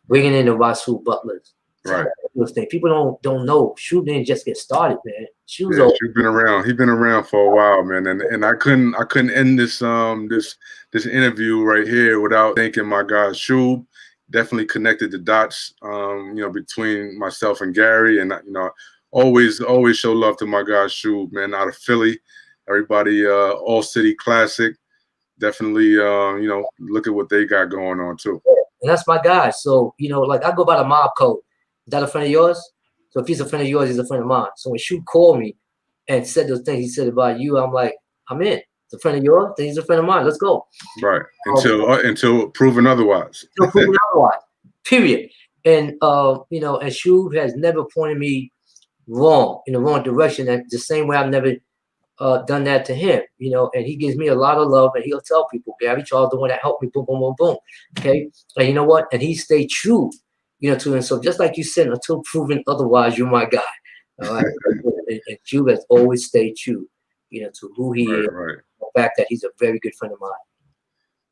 bringing in the Rasul Butlers. Right. Those things. People don't know. Shoot didn't just get started, man. Shoot been around. He's been around for a while, man. And I couldn't end this interview right here without thanking my guy Shub. Definitely connected the dots, between myself and Gary, and always show love to my guy Shub, man, out of Philly. Everybody, All City Classic. Definitely, look at what they got going on too. And that's my guy. So like I go by the mob code. Is that a friend of yours? So if he's a friend of yours, he's a friend of mine. So when Shub called me and said those things he said about you, I'm like, I'm in. It's a friend of yours, then he's a friend of mine. Let's go. Right. Until proven otherwise. Until proven otherwise. Period. And and Shub has never pointed me wrong in the wrong direction. And the same way I've never done that to him. And he gives me a lot of love, and he'll tell people, Gary Charles, the one that helped me, boom, boom, boom, boom. Okay. And you know what? And he stayed true, to him. So just like you said, until proven otherwise, you're my guy. All right. And Cube has always stayed true, to who he is. Right. The fact that he's a very good friend of mine.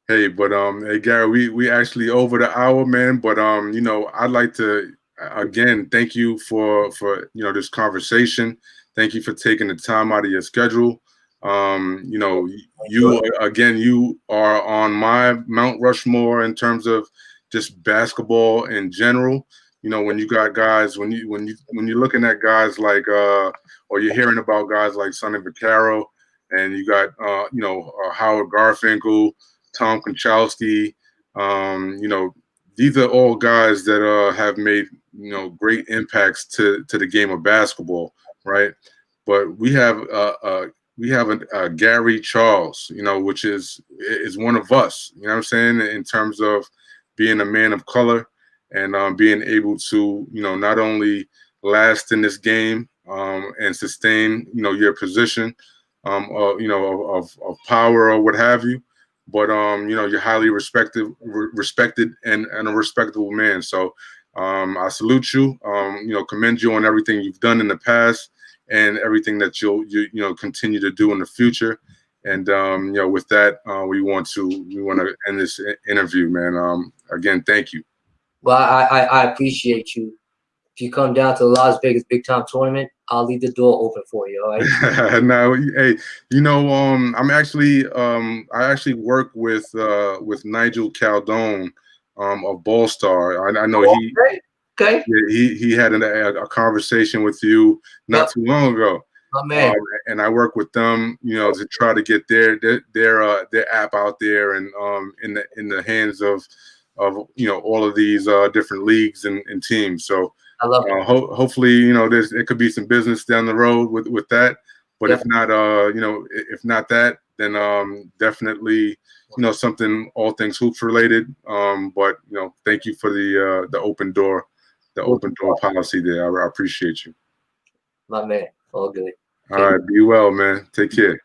Hey, but hey Gary, we actually over the hour, man. But I'd like to again thank you for this conversation. Thank you for taking the time out of your schedule. You are on my Mount Rushmore in terms of just basketball in general. When you got guys, when you're looking at guys like or you're hearing about guys like Sonny Vaccaro, and you got Howard Garfinkel, Tom Konchowski, these are all guys that have made great impacts to the game of basketball, right? But we have a Gary Charles, which is one of us. You know what I'm saying, in terms of being a man of color and being able to not only last in this game and sustain your position of power or what have you, but you're highly respected and a respectable man. So I salute you. Commend you on everything you've done in the past and everything that you'll continue to do in the future. And with that, we want to end this interview, man. Again, thank you. Well, I appreciate you. If you come down to the Las Vegas Big Time Tournament, I'll leave the door open for you. All right. Now, hey, I actually work with Nigel Caldone of Ball Star. I know Okay. he had a conversation with you not too long ago. My man. And I work with them, to try to get their app out there and in the hands of all of these different leagues and teams. So I love it. hopefully, there could be some business down the road with that. But if not, if not that, then definitely, something all things hoops related. But thank you for the open door policy there. I appreciate you. My man. All good. All right, be well, man. Take care.